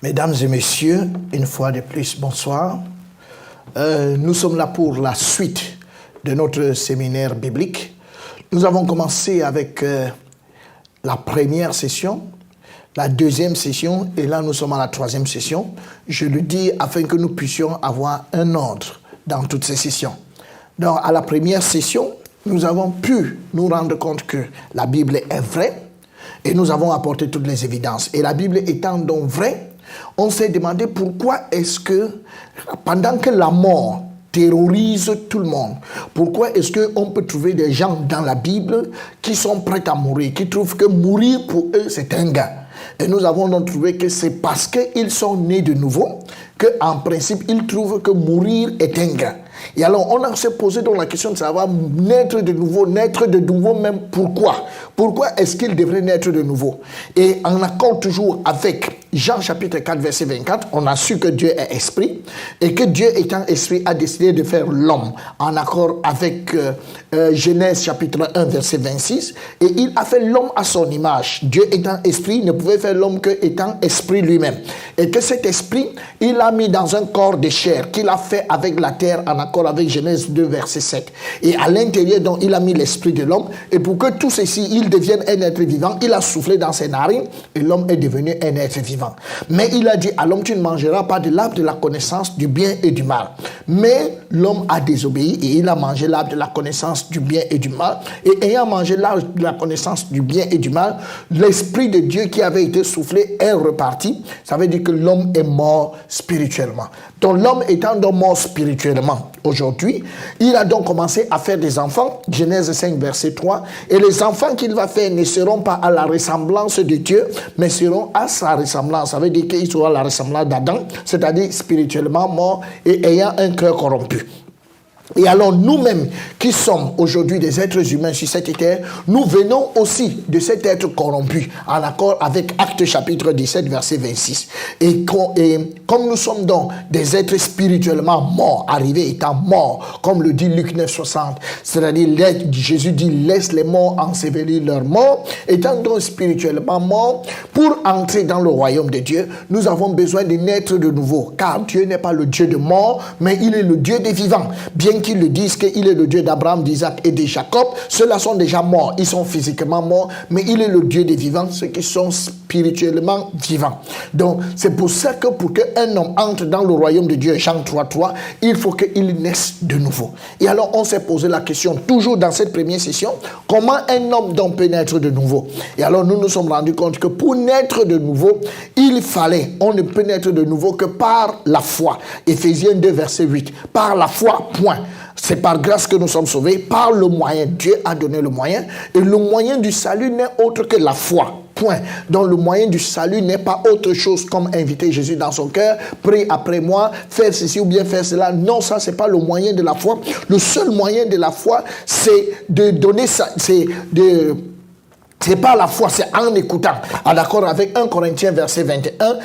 Mesdames et messieurs, une fois de plus, bonsoir. Nous sommes là pour la suite de notre séminaire biblique. Nous avons commencé avec la première session, la deuxième session, et là nous sommes à la troisième session. Je le dis afin que nous puissions avoir un ordre dans toutes ces sessions. Donc, à la première session, nous avons pu nous rendre compte que la Bible est vraie et nous avons apporté toutes les évidences. Et la Bible étant donc vraie, on s'est demandé pourquoi est-ce que, pendant que la mort terrorise tout le monde, pourquoi est-ce qu'on peut trouver des gens dans la Bible qui sont prêts à mourir, qui trouvent que mourir pour eux c'est un gain. Et nous avons donc trouvé que c'est parce qu'ils sont nés de nouveau qu'en principe ils trouvent que mourir est un gain. Et alors on s'est posé donc la question de savoir naître de nouveau même pourquoi. Pourquoi est-ce qu'il devrait naître de nouveau? Et en accord toujours avec Jean chapitre 4 verset 24, on a su que Dieu est esprit et que Dieu étant esprit a décidé de faire l'homme en accord avec Genèse chapitre 1 verset 26 et il a fait l'homme à son image. Dieu étant esprit ne pouvait faire l'homme que étant esprit lui-même et que cet esprit il l'a mis dans un corps de chair qu'il a fait avec la terre en accord avec Genèse 2 verset 7 et à l'intérieur donc il a mis l'esprit de l'homme et pour que tout ceci il devienne un être vivant il a soufflé dans ses narines et l'homme est devenu un être vivant. Mais il a dit à l'homme tu ne mangeras pas de l'arbre de la connaissance du bien et du mal. Mais l'homme a désobéi et il a mangé l'arbre de la connaissance du bien et du mal et ayant mangé l'arbre de la connaissance du bien et du mal, l'esprit de Dieu qui avait été soufflé est reparti. Ça veut dire que l'homme est mort spirituellement. Donc l'homme étant donc mort spirituellement aujourd'hui, il a donc commencé à faire des enfants, Genèse 5 verset 3, et les enfants qu'il va faire ne seront pas à la ressemblance de Dieu, mais seront à sa ressemblance. Ça veut dire qu'ils seront à la ressemblance d'Adam, c'est-à-dire spirituellement mort et ayant un cœur corrompu. Et alors nous-mêmes qui sommes aujourd'hui des êtres humains sur cette terre, nous venons aussi de cet être corrompu en accord avec Actes chapitre 17 verset 26. Et comme nous sommes donc des êtres spirituellement morts, arrivés étant morts, comme le dit Luc 9 60, c'est-à-dire Jésus dit laisse les morts ensevelir leurs morts, étant donc spirituellement morts, pour entrer dans le royaume de Dieu, nous avons besoin de naître de nouveau, car Dieu n'est pas le Dieu de mort, mais il est le Dieu des vivants. Bien qu'ils le disent qu'il est le Dieu d'Abraham, d'Isaac et de Jacob, ceux-là sont déjà morts, ils sont physiquement morts, mais il est le Dieu des vivants, ceux qui sont spirituellement vivants. Donc c'est pour ça que pour qu'un homme entre dans le royaume de Dieu, Jean 3:3, il faut qu'il naisse de nouveau. Et alors on s'est posé la question, toujours dans cette première session, comment un homme donc peut naître de nouveau? Et alors nous nous sommes rendus compte que pour naître de nouveau, on ne peut naître de nouveau que par la foi. Éphésiens 2 verset 8, par la foi, point. C'est par grâce que nous sommes sauvés, par le moyen. Dieu a donné le moyen. Et le moyen du salut n'est autre que la foi. Point. Donc le moyen du salut n'est pas autre chose comme inviter Jésus dans son cœur, prie après moi, faire ceci ou bien faire cela. Non, ça c'est pas le moyen de la foi. Le seul moyen de la foi, c'est de donner ça, c'est pas la foi, c'est en écoutant. En accord avec 1 Corinthiens verset 21,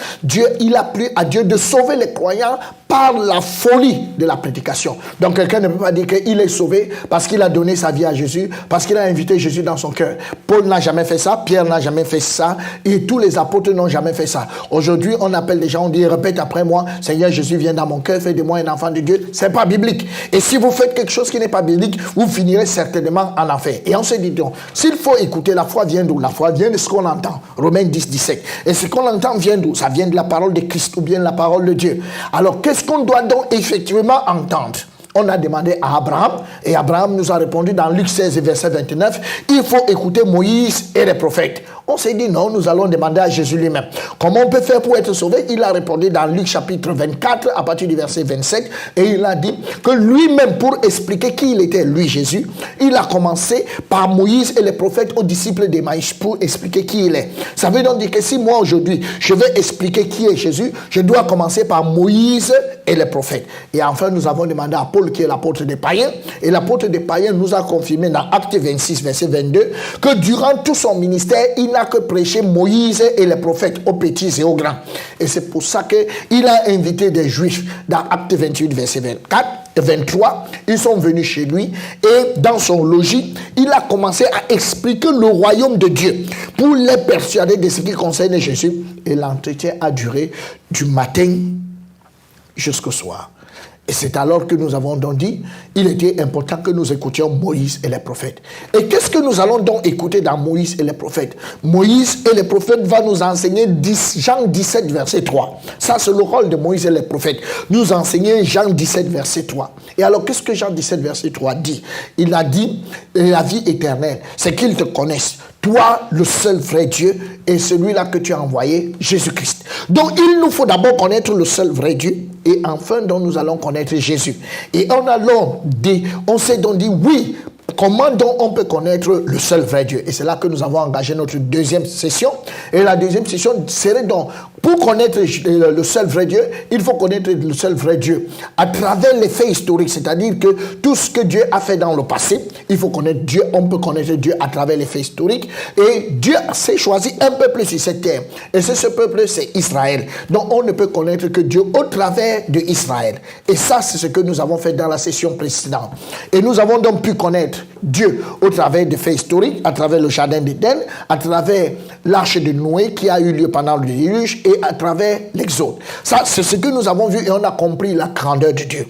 il a plu à Dieu de sauver les croyants par la folie de la prédication. Donc quelqu'un ne peut pas dire qu'il est sauvé parce qu'il a donné sa vie à Jésus, parce qu'il a invité Jésus dans son cœur. Paul n'a jamais fait ça, Pierre n'a jamais fait ça, et tous les apôtres n'ont jamais fait ça. Aujourd'hui, on appelle les gens, on dit répète après moi, Seigneur Jésus vient dans mon cœur, fais de moi un enfant de Dieu. C'est pas biblique. Et si vous faites quelque chose qui n'est pas biblique, vous finirez certainement en enfer. Et on se dit donc, s'il faut écouter, la foi vient d'où? La foi vient de ce qu'on entend. Romains 10, 17. Et ce qu'on entend vient d'où? Ça vient de la parole de Christ ou bien de la parole de Dieu. Alors qu'est-ce qu'on doit donc effectivement entendre? On a demandé à Abraham, et Abraham nous a répondu dans Luc 16, verset 29, il faut écouter Moïse et les prophètes. On s'est dit non, nous allons demander à Jésus lui-même. Comment on peut faire pour être sauvé? Il a répondu dans Luc chapitre 24, à partir du verset 27, et il a dit que lui-même, pour expliquer qui il était, lui Jésus, il a commencé par Moïse et les prophètes aux disciples d'Emmaüs pour expliquer qui il est. Ça veut donc dire que si moi aujourd'hui, je vais expliquer qui est Jésus, je dois commencer par Moïse et les prophètes. Et enfin, nous avons demandé à Paul, qui est l'apôtre des païens, et l'apôtre des païens nous a confirmé dans Actes 26, verset 22, que durant tout son ministère, il n'a que prêché Moïse et les prophètes aux petits et aux grands. Et c'est pour ça qu'il a invité des juifs dans Actes 28, verset 24. 23, ils sont venus chez lui et dans son logis, il a commencé à expliquer le royaume de Dieu pour les persuader de ce qui concerne Jésus. Et l'entretien a duré du matin jusqu'au soir. Et c'est alors que nous avons donc dit, il était important que nous écoutions Moïse et les prophètes. Et qu'est-ce que nous allons donc écouter dans Moïse et les prophètes? Moïse et les prophètes va nous enseigner Jean 17, verset 3. Ça, c'est le rôle de Moïse et les prophètes. Nous enseigner Jean 17, verset 3. Et alors, qu'est-ce que Jean 17, verset 3 dit? Il a dit, la vie éternelle, c'est qu'ils te connaissent. Toi, le seul vrai Dieu, et celui-là que tu as envoyé, Jésus-Christ. Donc, il nous faut d'abord connaître le seul vrai Dieu, et enfin, donc, nous allons connaître Jésus. Et on s'est donc dit, oui, comment donc on peut connaître le seul vrai Dieu? Et c'est là que nous avons engagé notre deuxième session. Et la deuxième session serait donc, pour connaître le seul vrai Dieu, il faut connaître le seul vrai Dieu à travers les faits historiques, c'est-à-dire que tout ce que Dieu a fait dans le passé, il faut connaître Dieu, on peut connaître Dieu à travers les faits historiques. Et Dieu s'est choisi un peuple sur cette terre. Et ce peuple, c'est Israël. Donc on ne peut connaître que Dieu au travers de Israël. Et ça, c'est ce que nous avons fait dans la session précédente. Et nous avons donc pu connaître Dieu au travers des faits historiques, à travers le jardin d'Éden, à travers l'arche de Noé qui a eu lieu pendant le déluge et à travers l'Exode. Ça, c'est ce que nous avons vu et on a compris la grandeur de Dieu.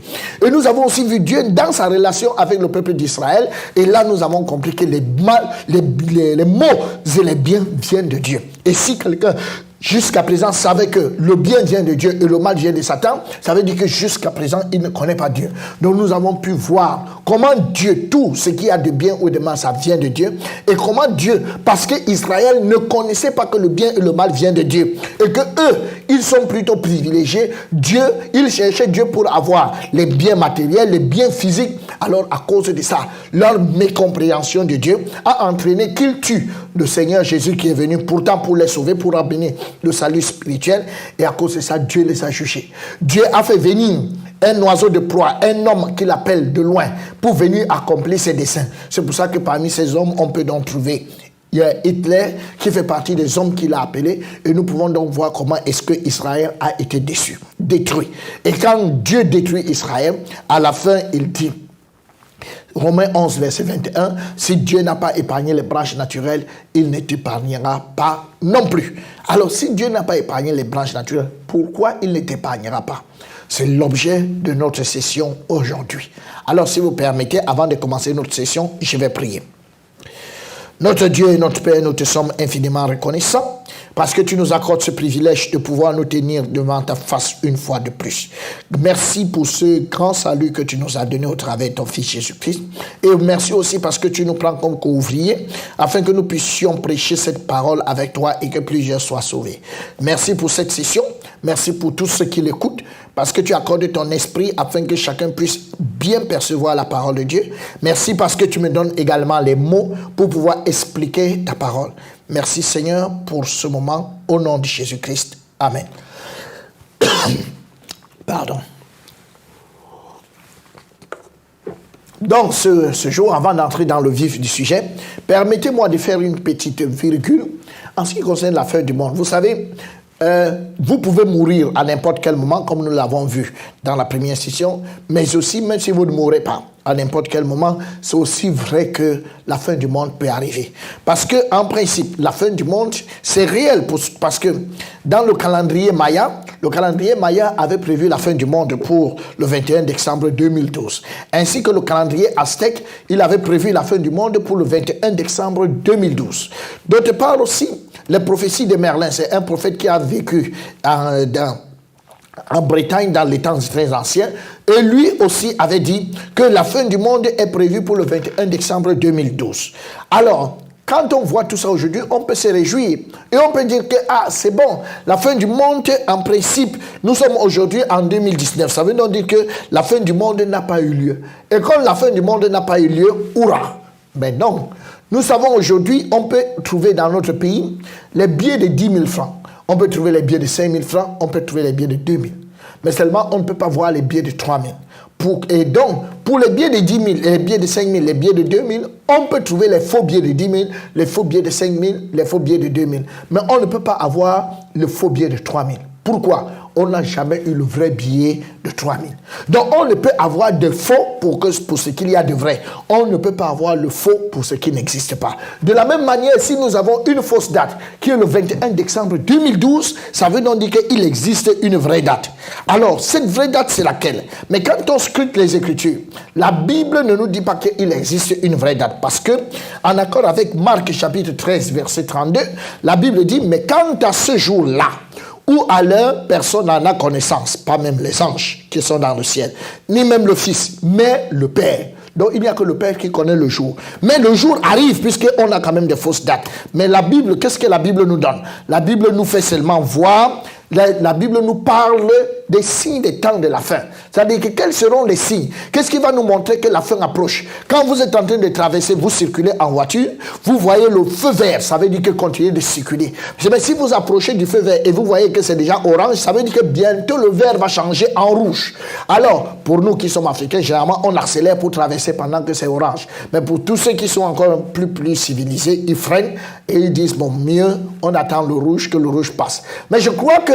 Et nous avons aussi vu Dieu dans sa relation avec le peuple d'Israël. Et là, nous avons compris que les maux et les biens viennent de Dieu. Et si quelqu'un jusqu'à présent savait que le bien vient de Dieu et le mal vient de Satan, ça veut dire que jusqu'à présent, il ne connaît pas Dieu. Donc nous avons pu voir comment Dieu, tout ce qui a de bien ou de mal, ça vient de Dieu. Et comment Dieu, parce qu'Israël ne connaissait pas que le bien et le mal viennent de Dieu. Et que eux, ils sont plutôt privilégiés. Dieu, ils cherchaient Dieu pour avoir les biens matériels, les biens physiques. Alors à cause de ça, leur mécompréhension de Dieu a entraîné qu'ils tuent le Seigneur Jésus qui est venu pourtant pour les sauver, pour amener le salut spirituel. Et à cause de ça, Dieu les a jugés. Dieu a fait venir un oiseau de proie, un homme qu'il appelle de loin, pour venir accomplir ses desseins. C'est pour ça que parmi ces hommes, on peut donc trouver il y a Hitler qui fait partie des hommes qu'il a appelés. Et nous pouvons donc voir comment est-ce que Israël a été détruit. Et quand Dieu détruit Israël, à la fin, il dit, Romains 11, verset 21, si Dieu n'a pas épargné les branches naturelles, il ne t'épargnera pas non plus. Alors, si Dieu n'a pas épargné les branches naturelles, pourquoi il ne t'épargnera pas? C'est l'objet de notre session aujourd'hui. Alors, si vous permettez, avant de commencer notre session, je vais prier. Notre Dieu et notre Père, nous te sommes infiniment reconnaissants parce que tu nous accordes ce privilège de pouvoir nous tenir devant ta face une fois de plus. Merci pour ce grand salut que tu nous as donné au travers de ton Fils Jésus-Christ. Et merci aussi parce que tu nous prends comme co-ouvriers afin que nous puissions prêcher cette parole avec toi et que plusieurs soient sauvés. Merci pour cette session. Merci pour tous ceux qui l'écoutent parce que tu accordes ton esprit afin que chacun puisse bien percevoir la parole de Dieu. Merci parce que tu me donnes également les mots pour pouvoir expliquer ta parole. Merci Seigneur pour ce moment au nom de Jésus-Christ. Amen. Pardon. Donc ce jour, avant d'entrer dans le vif du sujet, permettez-moi de faire une petite virgule en ce qui concerne la fin du monde. Vous savez, vous pouvez mourir à n'importe quel moment, comme nous l'avons vu dans la première session, mais aussi, même si vous ne mourrez pas à n'importe quel moment, c'est aussi vrai que la fin du monde peut arriver. Parce que, en principe, la fin du monde, c'est réel, parce que dans le calendrier Maya avait prévu la fin du monde pour le 21 décembre 2012. Ainsi que le calendrier aztèque, il avait prévu la fin du monde pour le 21 décembre 2012. D'autre part aussi, les prophéties de Merlin, c'est un prophète qui a vécu en Bretagne dans les temps très anciens, et lui aussi avait dit que la fin du monde est prévue pour le 21 décembre 2012. Alors, quand on voit tout ça aujourd'hui, on peut se réjouir et on peut dire que c'est bon, la fin du monde, en principe, nous sommes aujourd'hui en 2019. Ça veut donc dire que la fin du monde n'a pas eu lieu. Et comme la fin du monde n'a pas eu lieu, hurrah! Mais non, nous savons aujourd'hui, on peut trouver dans notre pays les billets de 10 000 francs. On peut trouver les billets de 5 000 francs, on peut trouver les billets de 2 000. Mais seulement, on ne peut pas voir les billets de 3 000. Et donc, pour les billets de 10 000, les billets de 5 000, les billets de 2 000, on peut trouver les faux billets de 10 000, les faux billets de 5 000, les faux billets de 2 000. Mais on ne peut pas avoir le faux billet de 3 000. Pourquoi? On n'a jamais eu le vrai billet de 3000. Donc on ne peut avoir de faux pour ce qu'il y a de vrai. On ne peut pas avoir le faux pour ce qui n'existe pas. De la même manière, si nous avons une fausse date, qui est le 21 décembre 2012, ça veut donc dire qu'il existe une vraie date. Alors, cette vraie date, c'est laquelle? Mais quand on scrute les Écritures, la Bible ne nous dit pas qu'il existe une vraie date. Parce que, en accord avec Marc chapitre 13, verset 32, la Bible dit, mais quant à ce jour-là, où à l'heure, personne n'en a connaissance, pas même les anges qui sont dans le ciel, ni même le Fils, mais le Père. Donc il n'y a que le Père qui connaît le jour. Mais le jour arrive puisqu'on a quand même des fausses dates. Mais la Bible, qu'est-ce que la Bible nous donne? La Bible nous fait seulement voir, la Bible nous parle des signes des temps de la fin. C'est-à-dire que quels seront les signes? Qu'est-ce qui va nous montrer que la fin approche? Quand vous êtes en train de traverser, vous circulez en voiture, vous voyez le feu vert, ça veut dire que continuez de circuler. Mais si vous approchez du feu vert et vous voyez que c'est déjà orange, ça veut dire que bientôt le vert va changer en rouge. Alors, pour nous qui sommes africains, généralement, on accélère pour traverser pendant que c'est orange. Mais pour tous ceux qui sont encore plus civilisés, ils freinent et ils disent, bon, mieux, on attend le rouge que le rouge passe. Mais je crois que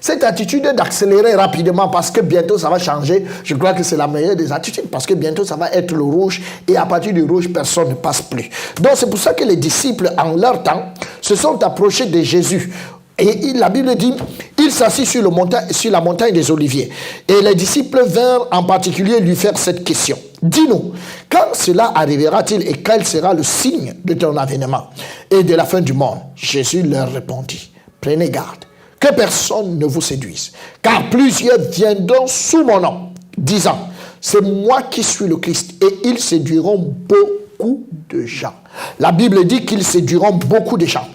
cette attitude d'accélérer rapidement parce que bientôt ça va changer, je crois que c'est la meilleure des attitudes parce que bientôt ça va être le rouge et à partir du rouge, personne ne passe plus. Donc c'est pour ça que les disciples, en leur temps, se sont approchés de Jésus. Et la Bible dit, il s'assit sur la montagne des Oliviers. Et les disciples vinrent en particulier lui faire cette question. Dis-nous, quand cela arrivera-t-il et quel sera le signe de ton avènement et de la fin du monde? Jésus leur répondit, prenez garde que personne ne vous séduise, car plusieurs viendront sous mon nom, disant, c'est moi qui suis le Christ, et ils séduiront beaucoup de gens. La Bible dit qu'ils séduiront beaucoup de gens.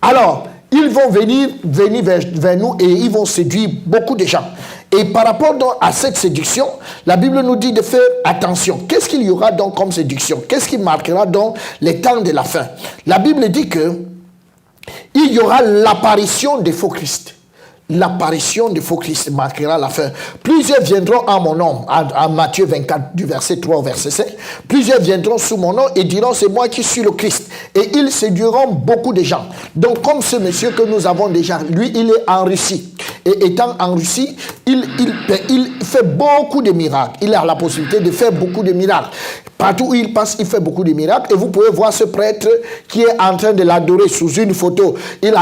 Alors, ils vont venir vers nous et ils vont séduire beaucoup de gens. Et par rapport donc à cette séduction, la Bible nous dit de faire attention. Qu'est-ce qu'il y aura donc comme séduction? Qu'est-ce qui marquera donc les temps de la fin? La Bible dit que il y aura l'apparition des faux Christ. L'apparition des faux Christ marquera la fin. Plusieurs viendront en mon nom, en Matthieu 24, du verset 3 au verset 5. Plusieurs viendront sous mon nom et diront, c'est moi qui suis le Christ. Et ils séduiront beaucoup de gens. Donc, comme ce monsieur que nous avons déjà, lui, il est en Russie. Et étant en Russie, il fait beaucoup de miracles. Il a la possibilité de faire beaucoup de miracles. Partout où il passe, il fait beaucoup de miracles. Et vous pouvez voir ce prêtre qui est en train de l'adorer sous une photo. Il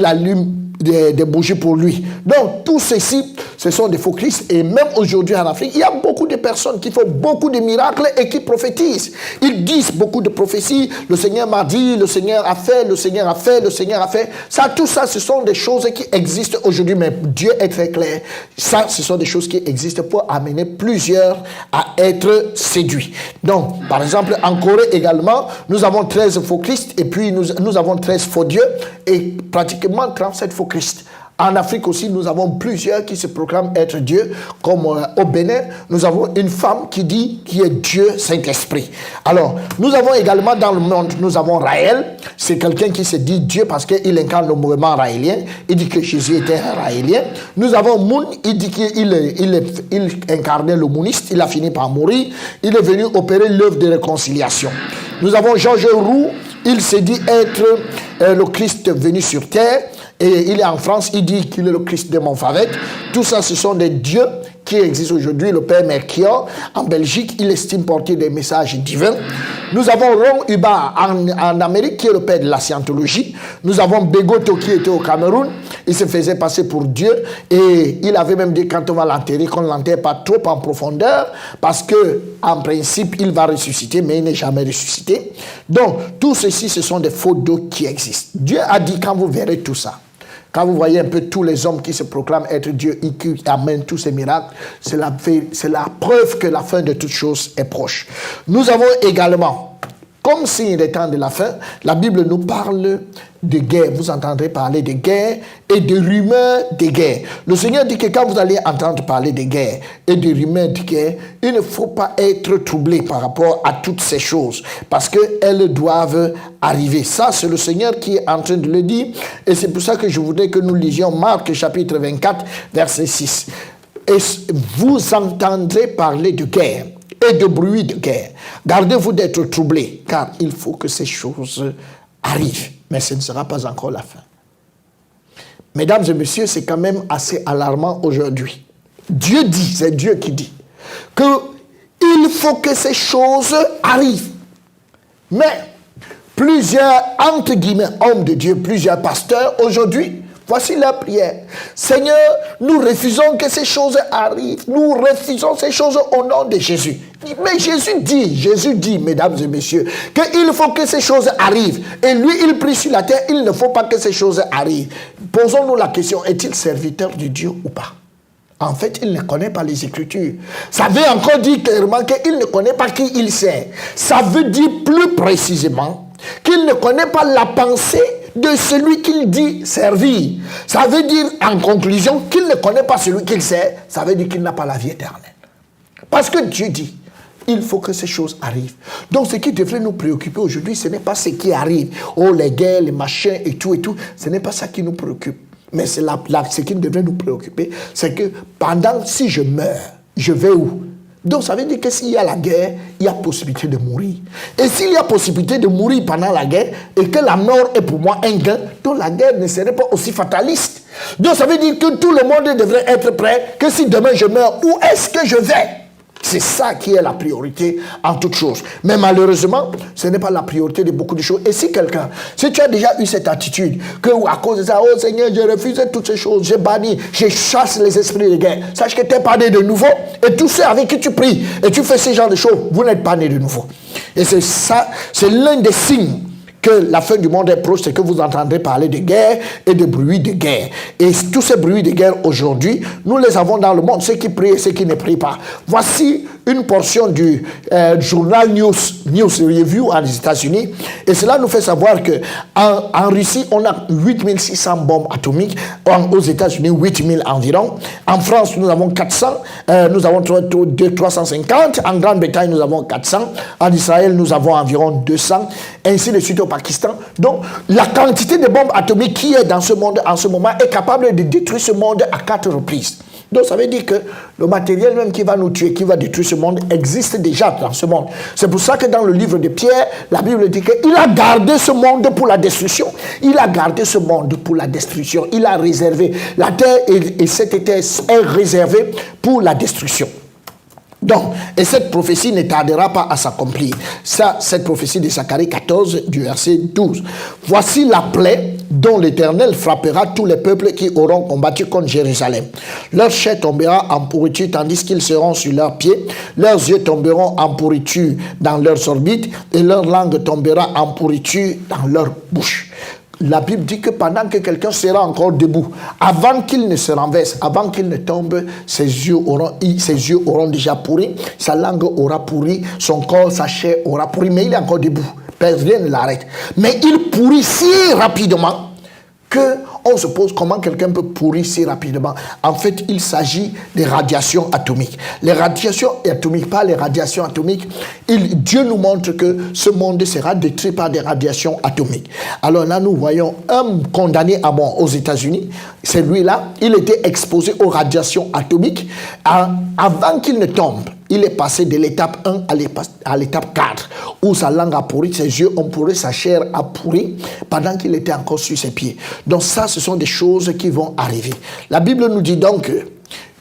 allume des bougies pour lui. Donc, tout ceci, ce sont des faux Christ. Et même aujourd'hui en Afrique, il y a beaucoup de personnes qui font beaucoup de miracles et qui prophétisent. Ils disent beaucoup de prophéties. Le Seigneur m'a dit, le Seigneur a fait, le Seigneur a fait, le Seigneur a fait. Ça, tout ça, ce sont des choses qui existent aujourd'hui. Mais Dieu est très clair. Ça, ce sont des choses qui existent pour amener plusieurs à être séduits. Donc, par exemple, en Corée également, nous avons 13 faux Christ et puis nous avons 13 faux dieux et pratiquement 37 faux Christ. En Afrique aussi, nous avons plusieurs qui se proclament être Dieu, comme au Bénin, nous avons une femme qui dit qui est Dieu Saint-Esprit. Alors, nous avons également dans le monde, nous avons Raël, c'est quelqu'un qui se dit Dieu parce qu'il incarne le mouvement raélien, il dit que Jésus était un raélien. Nous avons Moon, il dit qu'il incarnait le mouniste, il a fini par mourir, il est venu opérer l'œuvre de réconciliation. Nous avons Georges Roux, il s'est dit être le Christ venu sur terre. Et il est en France, il dit qu'il est le Christ de Montfavet. Tout ça, ce sont des dieux qui existent aujourd'hui. Le Père Mercure, en Belgique, il estime porter des messages divins. Nous avons Ron Hubbard en Amérique, qui est le père de la scientologie. Nous avons Begoto, qui était au Cameroun. Il se faisait passer pour Dieu. Et il avait même dit, quand on va l'enterrer, qu'on ne l'enterre pas trop en profondeur, parce que en principe, il va ressusciter, mais il n'est jamais ressuscité. Donc, tout ceci, ce sont des faux dieux qui existent. Dieu a dit, quand vous verrez tout ça, quand vous voyez un peu tous les hommes qui se proclament être Dieu et qui amènent tous ces miracles, c'est la preuve que la fin de toutes choses est proche. Nous avons également, comme signe des temps de la fin, la Bible nous parle de guerre. Vous entendrez parler de guerre et de rumeurs de guerre. Le Seigneur dit que quand vous allez entendre parler de guerre et de rumeurs de guerre, il ne faut pas être troublé par rapport à toutes ces choses parce qu'elles doivent arriver. Ça, c'est le Seigneur qui est en train de le dire et c'est pour ça que je voudrais que nous lisions Marc chapitre 24, verset 6. Et vous entendrez parler de guerre et de bruit de guerre. Gardez-vous d'être troublés, car il faut que ces choses arrivent. Mais ce ne sera pas encore la fin. Mesdames et messieurs, c'est quand même assez alarmant aujourd'hui. Dieu dit, c'est Dieu qui dit, qu'il faut que ces choses arrivent. Mais plusieurs, entre guillemets, hommes de Dieu, plusieurs pasteurs, aujourd'hui, voici leur prière. Seigneur, nous refusons que ces choses arrivent. Nous refusons ces choses au nom de Jésus. Mais Jésus dit, mesdames et messieurs, qu'il faut que ces choses arrivent. Et lui, il prie sur la terre, il ne faut pas que ces choses arrivent. Posons-nous la question, est-il serviteur de Dieu ou pas? En fait, il ne connaît pas les Écritures. Ça veut encore dire clairement qu'il ne connaît pas qui il sert. Ça veut dire plus précisément qu'il ne connaît pas la pensée de celui qu'il dit servir. Ça veut dire, en conclusion, qu'il ne connaît pas celui qu'il sert. Ça veut dire qu'il n'a pas la vie éternelle. Parce que Dieu dit, il faut que ces choses arrivent. Donc, ce qui devrait nous préoccuper aujourd'hui, ce n'est pas ce qui arrive. Oh, les guerres, les machins et tout. Ce n'est pas ça qui nous préoccupe. Mais c'est ce qui devrait nous préoccuper, c'est que si je meurs, je vais où? Donc ça veut dire que s'il y a la guerre, il y a possibilité de mourir. Et s'il y a possibilité de mourir pendant la guerre, et que la mort est pour moi un gain, donc la guerre ne serait pas aussi fataliste. Donc ça veut dire que tout le monde devrait être prêt, que si demain je meurs, où est-ce que je vais? C'est ça qui est la priorité en toute chose. Mais malheureusement, ce n'est pas la priorité de beaucoup de choses. Et si tu as déjà eu cette attitude, que à cause de ça, oh Seigneur, je refuse toutes ces choses, je bannis, je chasse les esprits de guerre. Sache que tu n'es pas né de nouveau. Et tous ceux avec qui tu pries et tu fais ce genre de choses, vous n'êtes pas né de nouveau. Et c'est ça, c'est l'un des signes que la fin du monde est proche, c'est que vous entendrez parler de guerre et de bruits de guerre. Et tous ces bruits de guerre aujourd'hui, nous les avons dans le monde, ceux qui prient et ceux qui ne prient pas. Voici une portion du journal News Review aux États-Unis. Et cela nous fait savoir qu'en Russie, on a 8600 bombes atomiques. Aux États-Unis, 8000 environ. En France, nous avons 400. Nous avons 350. En Grande-Bretagne, nous avons 400. En Israël, nous avons environ 200. Ainsi de suite au Pakistan. Donc, la quantité de bombes atomiques qui est dans ce monde en ce moment est capable de détruire ce monde à 4 reprises. Donc, ça veut dire que le matériel même qui va nous tuer, qui va détruire ce monde, existe déjà dans ce monde. C'est pour ça que dans le livre de Pierre, la Bible dit qu'il a gardé ce monde pour la destruction. Il a gardé ce monde pour la destruction. Il a réservé. La terre et cette terre est réservée pour la destruction. Donc, et cette prophétie ne tardera pas à s'accomplir. Ça, cette prophétie de Zacharie 14, du verset 12. Voici la plaie dont l'Éternel frappera tous les peuples qui auront combattu contre Jérusalem. Leur chair tombera en pourriture tandis qu'ils seront sur leurs pieds. Leurs yeux tomberont en pourriture dans leurs orbites et leur langue tombera en pourriture dans leur bouche. La Bible dit que pendant que quelqu'un sera encore debout, avant qu'il ne se renverse, avant qu'il ne tombe, ses yeux auront déjà pourri, sa langue aura pourri, son corps, sa chair aura pourri, mais il est encore debout. Rien ne l'arrête. Mais il pourrit si rapidement qu'on se pose comment quelqu'un peut pourrir si rapidement. En fait, il s'agit des radiations atomiques. Les radiations atomiques, pas les radiations atomiques, Dieu nous montre que ce monde sera détruit par des radiations atomiques. Alors là, nous voyons un condamné à mort aux États-Unis. Celui-là, il était exposé aux radiations atomiques. Avant qu'il ne tombe, il est passé de l'étape 1 à l'étape 4, où sa langue a pourri, ses yeux ont pourri, sa chair a pourri, pendant qu'il était encore sur ses pieds. Donc ça, ce sont des choses qui vont arriver. La Bible nous dit donc que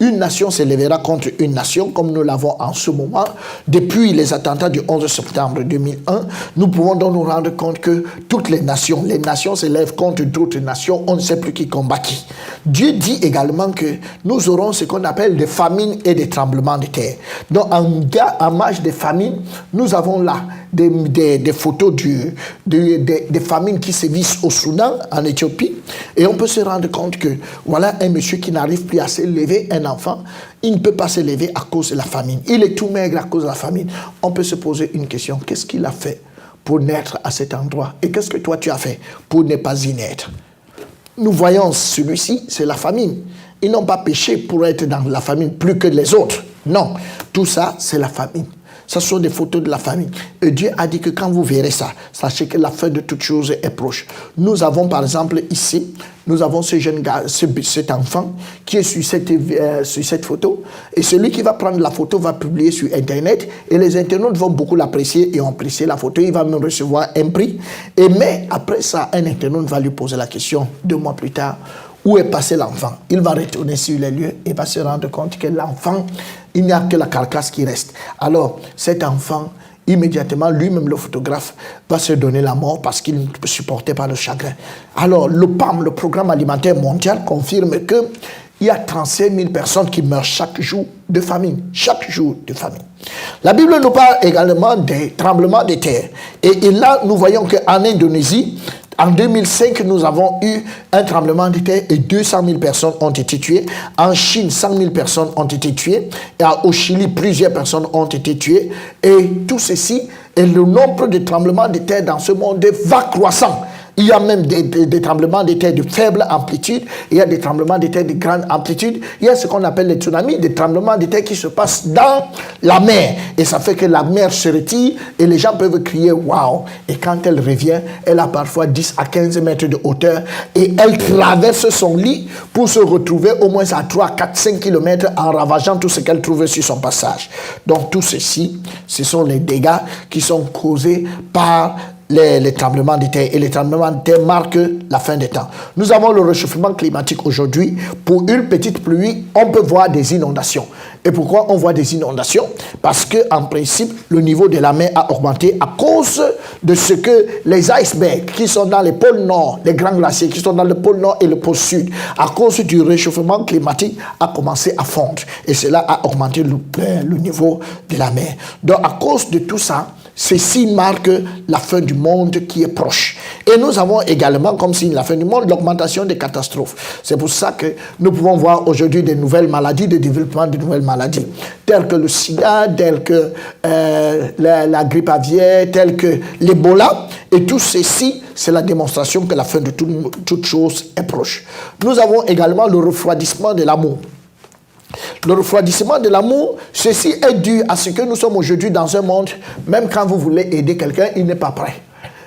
une nation s'élèvera contre une nation, comme nous l'avons en ce moment. Depuis les attentats du 11 septembre 2001, nous pouvons donc nous rendre compte que toutes les nations s'élèvent contre d'autres nations, on ne sait plus qui combat qui. Dieu dit également que nous aurons ce qu'on appelle des famines et des tremblements de terre. Donc en marge des famines, nous avons là des photos des famines qui sévissent au Soudan, en Éthiopie, et on peut se rendre compte que voilà un monsieur qui n'arrive plus à s'élever, un enfant, il ne peut pas s'élever à cause de la famine. Il est tout maigre à cause de la famine. On peut se poser une question, qu'est-ce qu'il a fait pour naître à cet endroit? Et qu'est-ce que toi tu as fait pour ne pas y naître? Nous voyons celui-ci, c'est la famine. Ils n'ont pas péché pour être dans la famine plus que les autres. Non, tout ça, c'est la famine. Ce sont des photos de la famille. Et Dieu a dit que quand vous verrez ça, sachez que la fin de toute chose est proche. Nous avons par exemple ici, nous avons ce jeune gars, cet enfant qui est sur cette photo. Et celui qui va prendre la photo va publier sur Internet. Et les internautes vont beaucoup l'apprécier et ont apprécié la photo. Il va même recevoir un prix. Mais après ça, un internaute va lui poser la question 2 mois plus tard. où est passé l'enfant. Il va retourner sur les lieux et va se rendre compte que l'enfant, il n'y a que la carcasse qui reste. Alors, cet enfant, immédiatement, lui-même le photographe, va se donner la mort parce qu'il ne supportait pas le chagrin. Alors, le PAM, le Programme alimentaire mondial, confirme que il y a 35 000 personnes qui meurent chaque jour de famine. Chaque jour de famine. La Bible nous parle également des tremblements de terre. Et là, nous voyons qu'en Indonésie, en 2005, nous avons eu un tremblement de terre et 200 000 personnes ont été tuées. En Chine, 100 000 personnes ont été tuées. Et au Chili, plusieurs personnes ont été tuées. Et tout ceci, et le nombre de tremblements de terre dans ce monde va croissant. Il y a même des tremblements de terre de faible amplitude, il y a des tremblements de terre de grande amplitude, il y a ce qu'on appelle les tsunamis, des tremblements de terre qui se passent dans la mer. Et ça fait que la mer se retire et les gens peuvent crier « waouh ». Et quand elle revient, elle a parfois 10 à 15 mètres de hauteur et elle traverse son lit pour se retrouver au moins à 3, 4, 5 kilomètres en ravageant tout ce qu'elle trouvait sur son passage. Donc tout ceci, ce sont les dégâts qui sont causés par les tremblements de terre. Et les tremblements de terre marquent la fin des temps. Nous avons le réchauffement climatique aujourd'hui. Pour une petite pluie, on peut voir des inondations. Et pourquoi on voit des inondations? Parce qu'en principe, le niveau de la mer a augmenté à cause de ce que les icebergs qui sont dans les pôles nord, les grands glaciers qui sont dans le pôle nord et le pôle sud, à cause du réchauffement climatique, a commencé à fondre. Et cela a augmenté le niveau de la mer. Donc à cause de tout ça, ceci marque la fin du monde qui est proche. Et nous avons également, comme signe de la fin du monde, l'augmentation des catastrophes. C'est pour ça que nous pouvons voir aujourd'hui des nouvelles maladies, des développements de nouvelles maladies, telles que le sida, telles que la grippe aviaire, telles que l'Ebola. Et tout ceci, c'est la démonstration que la fin de toute chose est proche. Nous avons également le refroidissement de l'amour. Le refroidissement de l'amour, ceci est dû à ce que nous sommes aujourd'hui dans un monde, même quand vous voulez aider quelqu'un, il n'est pas prêt.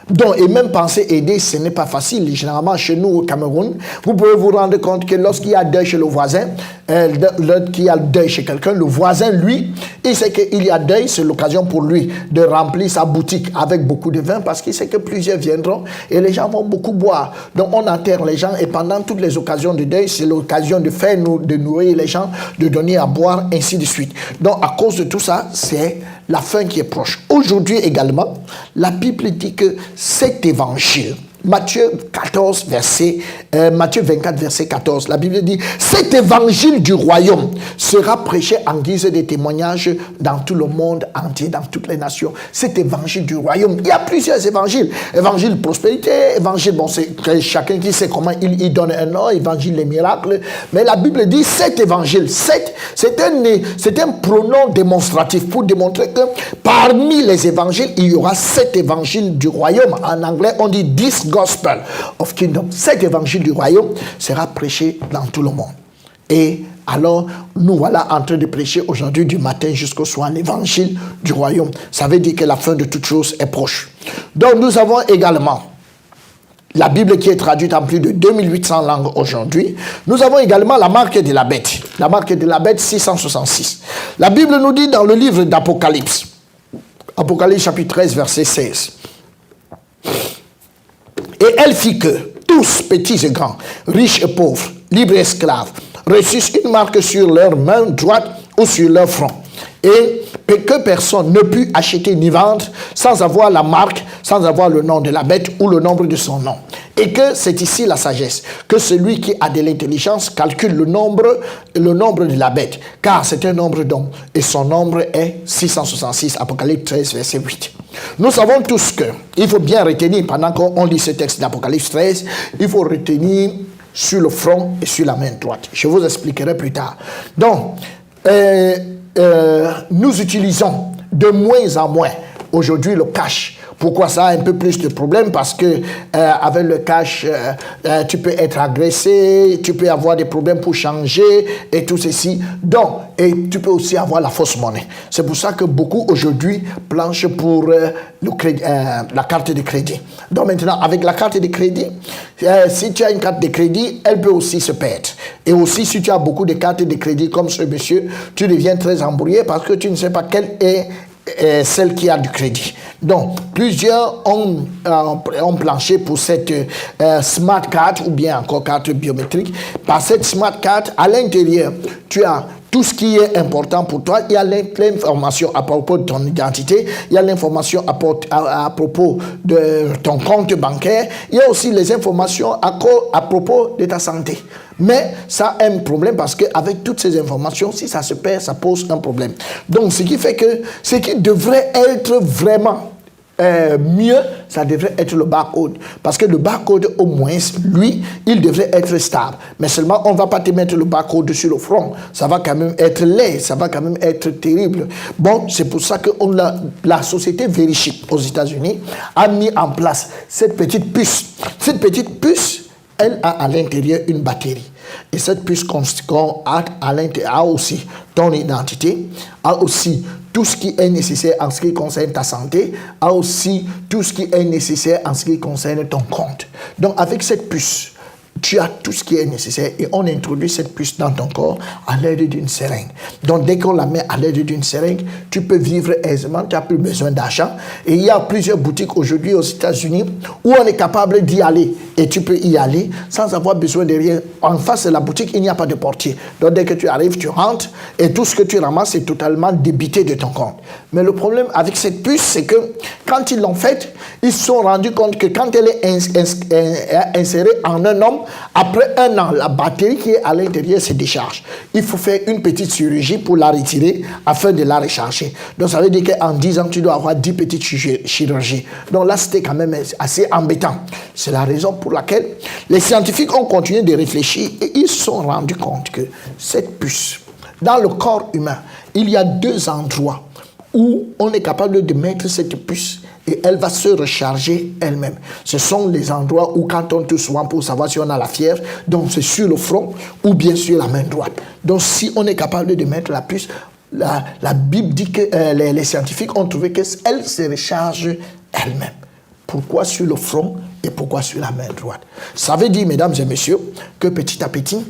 Donc, et même penser aider, ce n'est pas facile. Généralement, chez nous au Cameroun, vous pouvez vous rendre compte que lorsqu'il y a deuil chez le voisin, lorsqu'il y a deuil chez quelqu'un, le voisin, lui, il sait qu'il y a deuil, c'est l'occasion pour lui de remplir sa boutique avec beaucoup de vin parce qu'il sait que plusieurs viendront et les gens vont beaucoup boire. Donc, on enterre les gens et pendant toutes les occasions de deuil, c'est l'occasion de faire, de nourrir les gens, de donner à boire, ainsi de suite. Donc, à cause de tout ça, c'est la fin qui est proche. Aujourd'hui également, la Bible dit que cet évangile, Matthieu 24, verset 14, la Bible dit, cet évangile du royaume sera prêché en guise de témoignage dans tout le monde entier, dans toutes les nations. Cet évangile du royaume, il y a plusieurs évangiles. Évangile prospérité, évangile, bon, c'est chacun qui sait comment il donne un nom, évangile des miracles. Mais la Bible dit, cet évangile, c'est un pronom démonstratif pour démontrer que parmi les évangiles, il y aura cet évangile du royaume. En anglais, on dit this gospel of kingdom. Cet évangile du royaume sera prêché dans tout le monde. Et alors, nous voilà en train de prêcher aujourd'hui du matin jusqu'au soir l'évangile du royaume. Ça veut dire que la fin de toute chose est proche. Donc, nous avons également la Bible qui est traduite en plus de 2800 langues aujourd'hui. Nous avons également la marque de la bête. La marque de la bête 666. La Bible nous dit dans le livre d'Apocalypse, Apocalypse chapitre 13, verset 16. Et elle fit que tous, petits et grands, riches et pauvres, libres et esclaves, reçussent une marque sur leur main droite ou sur leur front. Et que personne ne put acheter ni vendre sans avoir la marque, sans avoir le nom de la bête ou le nombre de son nom. Et que c'est ici la sagesse, que celui qui a de l'intelligence calcule le nombre de la bête, car c'est un nombre d'hommes, et son nombre est 666, Apocalypse 13, verset 8. Nous savons tous que, il faut bien retenir, pendant qu'on lit ce texte d'Apocalypse 13, il faut retenir sur le front et sur la main droite. Je vous expliquerai plus tard. Donc, nous utilisons de moins en moins aujourd'hui le cash. Pourquoi ça a un peu plus de problèmes? Parce que avec le cash, tu peux être agressé, tu peux avoir des problèmes pour changer et tout ceci. Donc, et tu peux aussi avoir la fausse monnaie. C'est pour ça que beaucoup aujourd'hui planchent pour la carte de crédit. Donc maintenant, avec la carte de crédit, si tu as une carte de crédit, elle peut aussi se perdre. Et aussi, si tu as beaucoup de cartes de crédit comme ce monsieur, tu deviens très embrouillé parce que tu ne sais pas quelle est celle qui a du crédit. Donc, plusieurs ont planché pour cette smart card ou bien encore carte biométrique. Par cette smart card, à l'intérieur, tu as tout ce qui est important pour toi. Il y a l'information à propos de ton identité, il y a l'information à propos de ton compte bancaire, il y a aussi les informations à propos de ta santé. Mais ça a un problème parce qu'avec toutes ces informations, si ça se perd, ça pose un problème. Donc, ce qui fait que ce qui devrait être vraiment mieux, ça devrait être le barcode. Parce que le barcode, au moins, lui, il devrait être stable. Mais seulement, on ne va pas te mettre le barcode sur le front. Ça va quand même être laid, ça va quand même être terrible. Bon, c'est pour ça que la société Verichip aux États-Unis a mis en place cette petite puce. Cette petite puce, elle a à l'intérieur une batterie. Et cette puce a aussi ton identité, a aussi tout ce qui est nécessaire en ce qui concerne ta santé, a aussi tout ce qui est nécessaire en ce qui concerne ton compte. Donc avec cette puce, tu as tout ce qui est nécessaire et on introduit cette puce dans ton corps à l'aide d'une seringue. Donc dès qu'on la met à l'aide d'une seringue, tu peux vivre aisément, tu n'as plus besoin d'argent. Et il y a plusieurs boutiques aujourd'hui aux États-Unis où on est capable d'y aller et tu peux y aller sans avoir besoin de rien. En face de la boutique, il n'y a pas de portier. Donc dès que tu arrives, tu rentres et tout ce que tu ramasses est totalement débité de ton compte. Mais le problème avec cette puce, c'est que quand ils l'ont faite, ils se sont rendus compte que quand elle est insérée en un homme, après un an, la batterie qui est à l'intérieur se décharge. Il faut faire une petite chirurgie pour la retirer afin de la recharger. Donc ça veut dire qu'en 10 ans, tu dois avoir 10 petites chirurgies. Donc là, c'était quand même assez embêtant. C'est la raison pour laquelle les scientifiques ont continué de réfléchir et ils se sont rendus compte que cette puce, dans le corps humain, il y a 2 endroits où on est capable de mettre cette puce et elle va se recharger elle-même. Ce sont les endroits où quand on te soigne pour savoir si on a la fièvre, donc c'est sur le front ou bien sur la main droite. Donc si on est capable de mettre la puce, la Bible dit que les scientifiques ont trouvé qu'elle se recharge elle-même. Pourquoi sur le front et pourquoi sur la main droite? Ça veut dire, mesdames et messieurs, que petit à petit,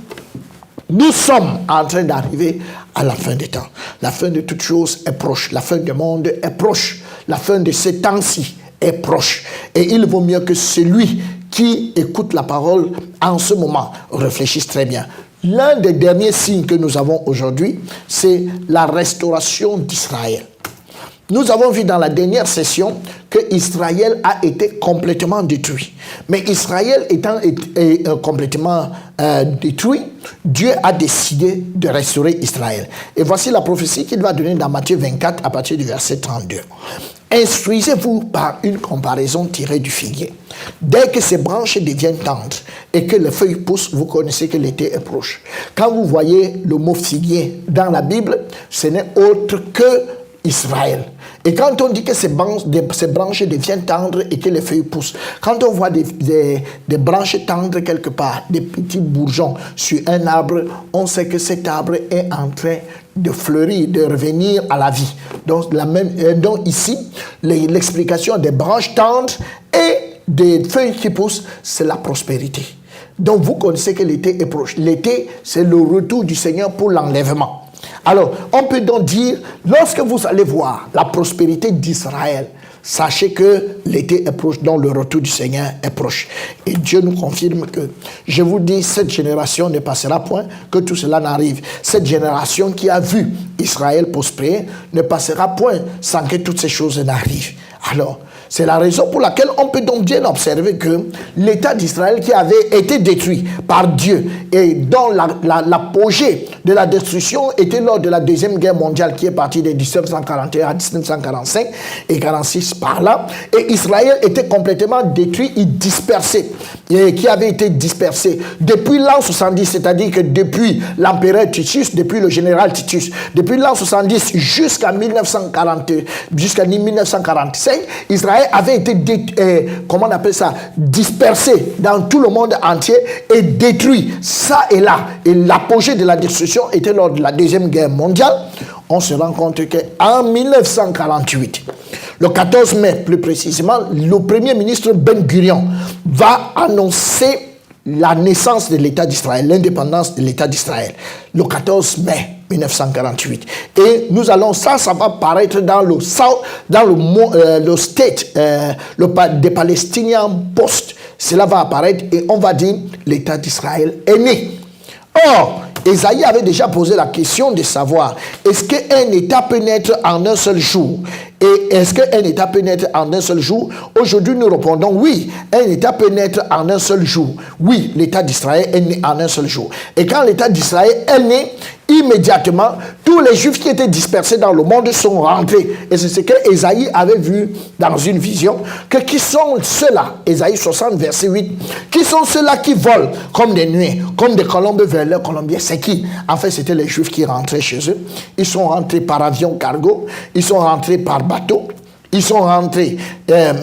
nous sommes en train d'arriver à la fin des temps. La fin de toutes choses est proche. La fin du monde est proche. La fin de ces temps-ci est proche. Et il vaut mieux que celui qui écoute la parole en ce moment réfléchisse très bien. L'un des derniers signes que nous avons aujourd'hui, c'est la restauration d'Israël. Nous avons vu dans la dernière session que Israël a été complètement détruit. Mais Israël étant complètement détruit, Dieu a décidé de restaurer Israël. Et voici la prophétie qu'il va donner dans Matthieu 24 à partir du verset 32. Instruisez-vous par une comparaison tirée du figuier. Dès que ses branches deviennent tendres et que les feuilles poussent, vous connaissez que l'été est proche. Quand vous voyez le mot figuier dans la Bible, ce n'est autre que Israël. Et quand on dit que ces branches deviennent tendres et que les feuilles poussent, quand on voit des branches tendres quelque part, des petits bourgeons sur un arbre, on sait que cet arbre est en train de fleurir, de revenir à la vie. Donc ici, l'explication des branches tendres et des feuilles qui poussent, c'est la prospérité. Donc vous connaissez que l'été est proche. L'été, c'est le retour du Seigneur pour l'enlèvement. Alors, on peut donc dire, lorsque vous allez voir la prospérité d'Israël, sachez que l'été est proche, donc le retour du Seigneur est proche. Et Dieu nous confirme que, je vous dis, cette génération ne passera point que tout cela n'arrive. Cette génération qui a vu Israël prospérer ne passera point sans que toutes ces choses n'arrivent. Alors, c'est la raison pour laquelle on peut donc bien observer que l'État d'Israël qui avait été détruit par Dieu et dont l'apogée de la destruction était lors de la Deuxième Guerre mondiale qui est partie de 1941 à 1945 et 46 par là, et Israël était complètement détruit et dispersé, et qui avait été dispersé depuis l'an 70, c'est-à-dire que depuis l'empereur Titus, depuis le général Titus, depuis l'an 70 jusqu'à 1945, Israël avait été dispersé dans tout le monde entier et détruit ça et là. Et l'apogée de la destruction était lors de la Deuxième Guerre mondiale. On se rend compte qu'en 1948, le 14 mai plus précisément, le premier ministre Ben Gurion va annoncer la naissance de l'État d'Israël, l'indépendance de l'État d'Israël, le 14 mai. 1948. Et nous allons, ça va apparaître dans le state, des Palestiniens post. Cela va apparaître et on va dire l'État d'Israël est né. Or, Ésaïe avait déjà posé la question de savoir, est-ce qu'un État peut naître en un seul jour? Et est-ce qu'un État peut naître en un seul jour? Aujourd'hui, nous répondons oui, un État peut naître en un seul jour. Oui, l'État d'Israël est né en un seul jour. Et quand l'État d'Israël est né, immédiatement, tous les Juifs qui étaient dispersés dans le monde sont rentrés. Et c'est ce que Ésaïe avait vu dans une vision, que qui sont ceux-là, Ésaïe 60, verset 8, qui sont ceux-là qui volent comme des nuées, comme des colombes vers leur colombier. C'est qui? En fait, c'était les Juifs qui rentraient chez eux. Ils sont rentrés par avion cargo, ils sont rentrés par bateau, ils sont rentrés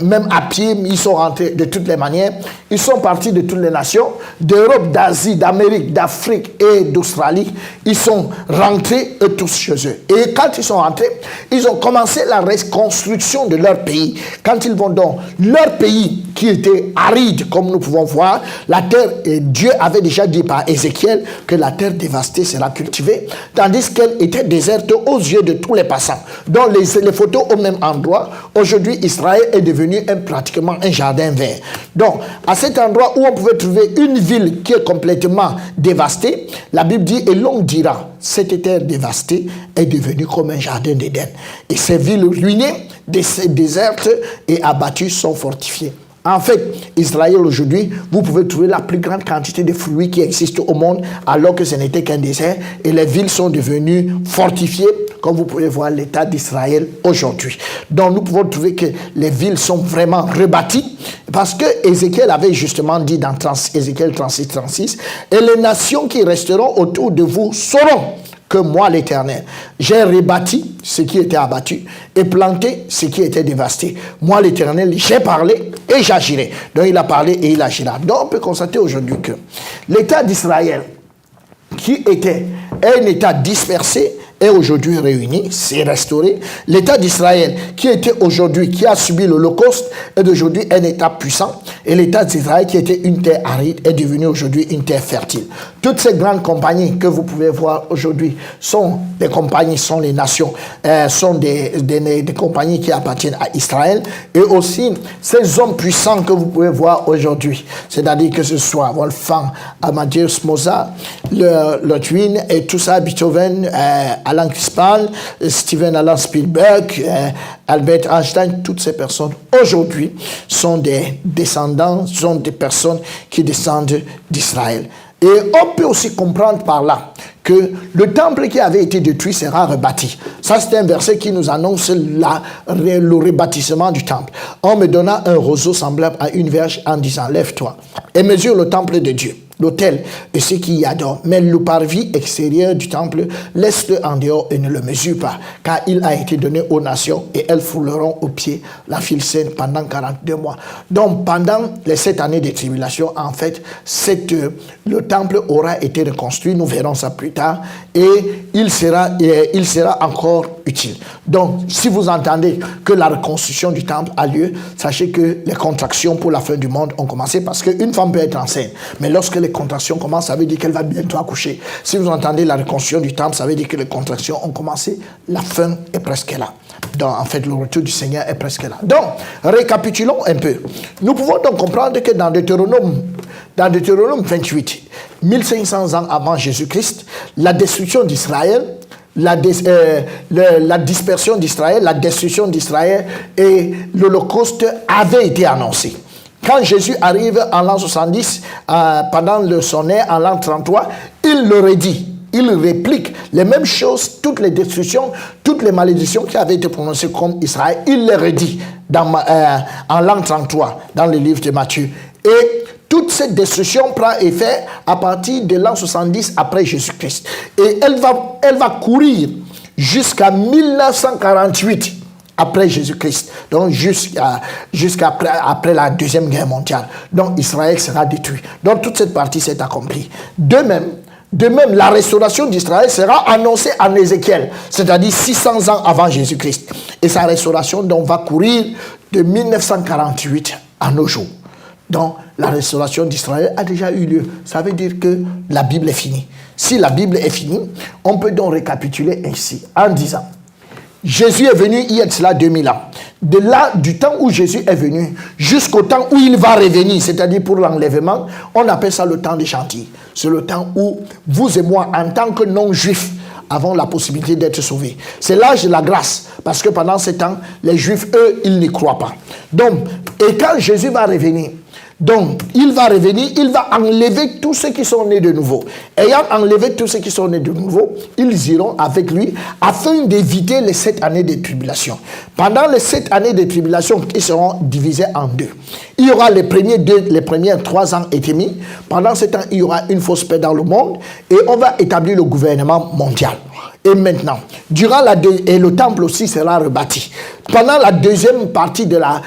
même à pied, ils sont rentrés de toutes les manières. Ils sont partis de toutes les nations, d'Europe, d'Asie, d'Amérique, d'Afrique et d'Australie. Ils sont rentrés tous chez eux. Et quand ils sont rentrés, ils ont commencé la reconstruction de leur pays. Quand ils vont dans leur pays qui était aride, comme nous pouvons voir, la terre, et Dieu avait déjà dit par Ézéchiel que la terre dévastée sera cultivée, tandis qu'elle était déserte aux yeux de tous les passants. Donc les photos au même endroit. Aujourd'hui, Israël est devenu pratiquement un jardin vert. Donc, à cet endroit où on pouvait trouver une ville qui est complètement dévastée, la Bible dit, et l'on dira, cette terre dévastée est devenue comme un jardin d'Éden. Et ces villes ruinées, désertes et abattues sont fortifiées. En fait, Israël aujourd'hui, vous pouvez trouver la plus grande quantité de fruits qui existent au monde, alors que ce n'était qu'un désert, et les villes sont devenues fortifiées, comme vous pouvez voir l'état d'Israël aujourd'hui. Donc nous pouvons trouver que les villes sont vraiment rebâties, parce que Ézéchiel avait justement dit dans Ézéchiel 36, et les nations qui resteront autour de vous sauront que moi, l'Éternel, j'ai rebâti ce qui était abattu et planté ce qui était dévasté. Moi, l'Éternel, j'ai parlé et j'agirai. Donc, il a parlé et il agira. Donc, on peut constater aujourd'hui que l'État d'Israël, qui était un État dispersé, est aujourd'hui réuni, c'est restauré. L'État d'Israël, qui était aujourd'hui, qui a subi l'Holocauste, est aujourd'hui un État puissant. Et l'État d'Israël, qui était une terre aride, est devenu aujourd'hui une terre fertile. Toutes ces grandes compagnies que vous pouvez voir aujourd'hui sont des compagnies, sont les nations, sont des compagnies qui appartiennent à Israël. Et aussi, ces hommes puissants que vous pouvez voir aujourd'hui, c'est-à-dire que ce soit Wolfgang Amadeus Mozart, le Twin et tout ça, Beethoven, Alan Crispin, Steven Alan Spielberg, Albert Einstein, toutes ces personnes aujourd'hui sont des descendants, sont des personnes qui descendent d'Israël. Et on peut aussi comprendre par là que le temple qui avait été détruit sera rebâti. Ça, c'est un verset qui nous annonce le rebâtissement du temple. On me donna un roseau semblable à une verge en disant, lève-toi et mesure le temple de Dieu, l'autel et ceux qui y adorent. Mais le parvis extérieur du temple, laisse-le en dehors et ne le mesure pas, car il a été donné aux nations et elles fouleront aux pieds la ville sainte pendant 42 mois. Donc, pendant les 7 années de tribulation, en fait, le temple aura été reconstruit. Nous verrons ça plus tard et il sera encore utile. Donc, si vous entendez que la reconstruction du temple a lieu, sachez que les contractions pour la fin du monde ont commencé, parce qu'une femme peut être enceinte, mais lorsque les contractions commencent, ça veut dire qu'elle va bientôt accoucher. Si vous entendez la reconstruction du temple, ça veut dire que les contractions ont commencé, la fin est presque là. Donc, en fait, le retour du Seigneur est presque là. Donc, récapitulons un peu. Nous pouvons donc comprendre que dans Deutéronome 28, 1500 ans avant Jésus-Christ, la destruction d'Israël, la dispersion d'Israël, la destruction d'Israël et l'Holocauste avaient été annoncés. Quand Jésus arrive en l'an 70, pendant son ère, en l'an 33, il leur dit, il réplique les mêmes choses, toutes les destructions, toutes les malédictions qui avaient été prononcées contre Israël, il les redit en l'an 33, dans le livre de Matthieu. Et toute cette destruction prend effet à partir de l'an 70 après Jésus-Christ. Et elle va courir jusqu'à 1948 après Jésus-Christ. Donc jusqu'après la Deuxième Guerre mondiale. Donc Israël sera détruit. Donc toute cette partie s'est accomplie. De même, la restauration d'Israël sera annoncée en Ézéchiel, c'est-à-dire 600 ans avant Jésus-Christ. Et sa restauration donc va courir de 1948 à nos jours. Donc, la restauration d'Israël a déjà eu lieu. Ça veut dire que la Bible est finie. si la Bible est finie, on peut donc récapituler ainsi, en disant, Jésus est venu il y a de cela 2000 ans. De là, du temps où Jésus est venu, jusqu'au temps où il va revenir, c'est-à-dire pour l'enlèvement, on appelle ça le temps des chantiers. C'est le temps où vous et moi, en tant que non-juifs, avons la possibilité d'être sauvés. C'est l'âge de la grâce, parce que pendant ce temps, les Juifs, eux, ils n'y croient pas. Donc, et quand Jésus va revenir, donc, il va revenir, il va enlever tous ceux qui sont nés de nouveau. Ayant enlevé tous ceux qui sont nés de nouveau, ils iront avec lui afin d'éviter les 7 années de tribulation. Pendant les 7 années de tribulation, ils seront divisés en deux. Il y aura les premiers 3 ans et demi. Pendant ce temps, il y aura une fausse paix dans le monde et on va établir le gouvernement mondial. Et maintenant, et le temple aussi sera rebâti. Pendant la deuxième partie de la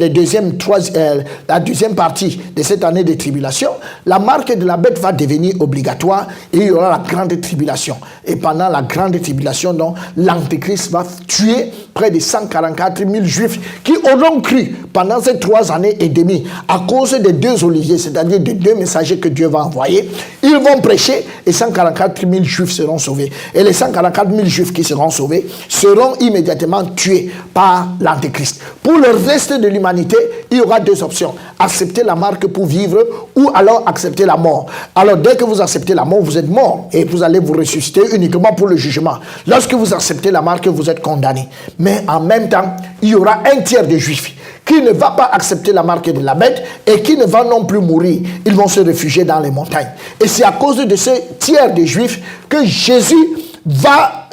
deuxième partie de cette année de tribulation, la marque de la bête va devenir obligatoire et il y aura la grande tribulation. Et pendant la grande tribulation, donc, l'Antéchrist va tuer près de 144 000 Juifs qui auront cru pendant ces 3 années et demie à cause des 2 oliviers, c'est-à-dire des 2 messagers que Dieu va envoyer. Ils vont prêcher et 144 000 Juifs seront sauvés. Et les 144 000 Juifs qui seront sauvés seront immédiatement tués par l'Antéchrist. Pour le reste de l'humanité, il y aura 2 options. Accepter la marque pour vivre ou alors accepter la mort. Alors dès que vous acceptez la mort, vous êtes mort et vous allez vous ressusciter uniquement pour le jugement. Lorsque vous acceptez la marque, vous êtes condamné. Mais en même temps, il y aura un tiers des Juifs qui ne va pas accepter la marque de la bête et qui ne va non plus mourir. Ils vont se réfugier dans les montagnes. Et c'est à cause de ce tiers des Juifs que Jésus va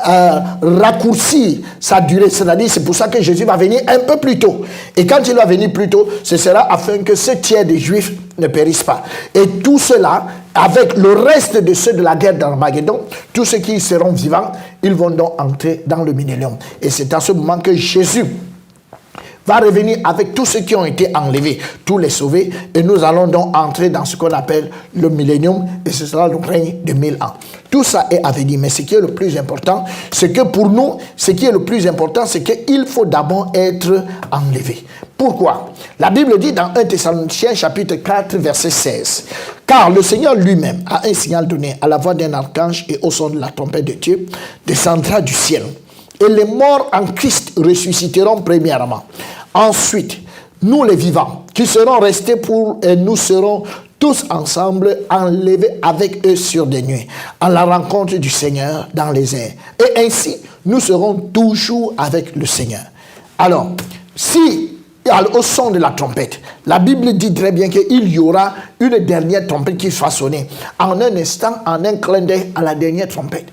raccourcir sa durée. C'est-à-dire, c'est pour ça que Jésus va venir un peu plus tôt. Et quand il va venir plus tôt, ce sera afin que ce tiers des Juifs ne périssent pas. Et tout cela, avec le reste de ceux de la guerre d'Armageddon, tous ceux qui seront vivants, ils vont donc entrer dans le millénium. Et c'est à ce moment que Jésus va revenir avec tous ceux qui ont été enlevés, tous les sauvés, et nous allons donc entrer dans ce qu'on appelle le millénium, et ce sera le règne de 1000 ans. Tout ça est à venir, mais ce qui est le plus important, c'est que pour nous, ce qui est le plus important, c'est qu'il faut d'abord être enlevé. Pourquoi? La Bible dit dans 1 Thessaloniciens chapitre 4, verset 16, « Car le Seigneur lui-même a un signal donné à la voix d'un archange et au son de la trompette de Dieu, descendra du ciel. Et les morts en Christ ressusciteront premièrement. Ensuite, nous les vivants, qui serons restés et nous serons tous ensemble enlevés avec eux sur des nuées, à la rencontre du Seigneur dans les airs. Et ainsi, nous serons toujours avec le Seigneur. » Alors, si au son de la trompette, la Bible dit très bien qu'il y aura une dernière trompette qui sera sonnée. En un instant, en un clin d'œil à la dernière trompette.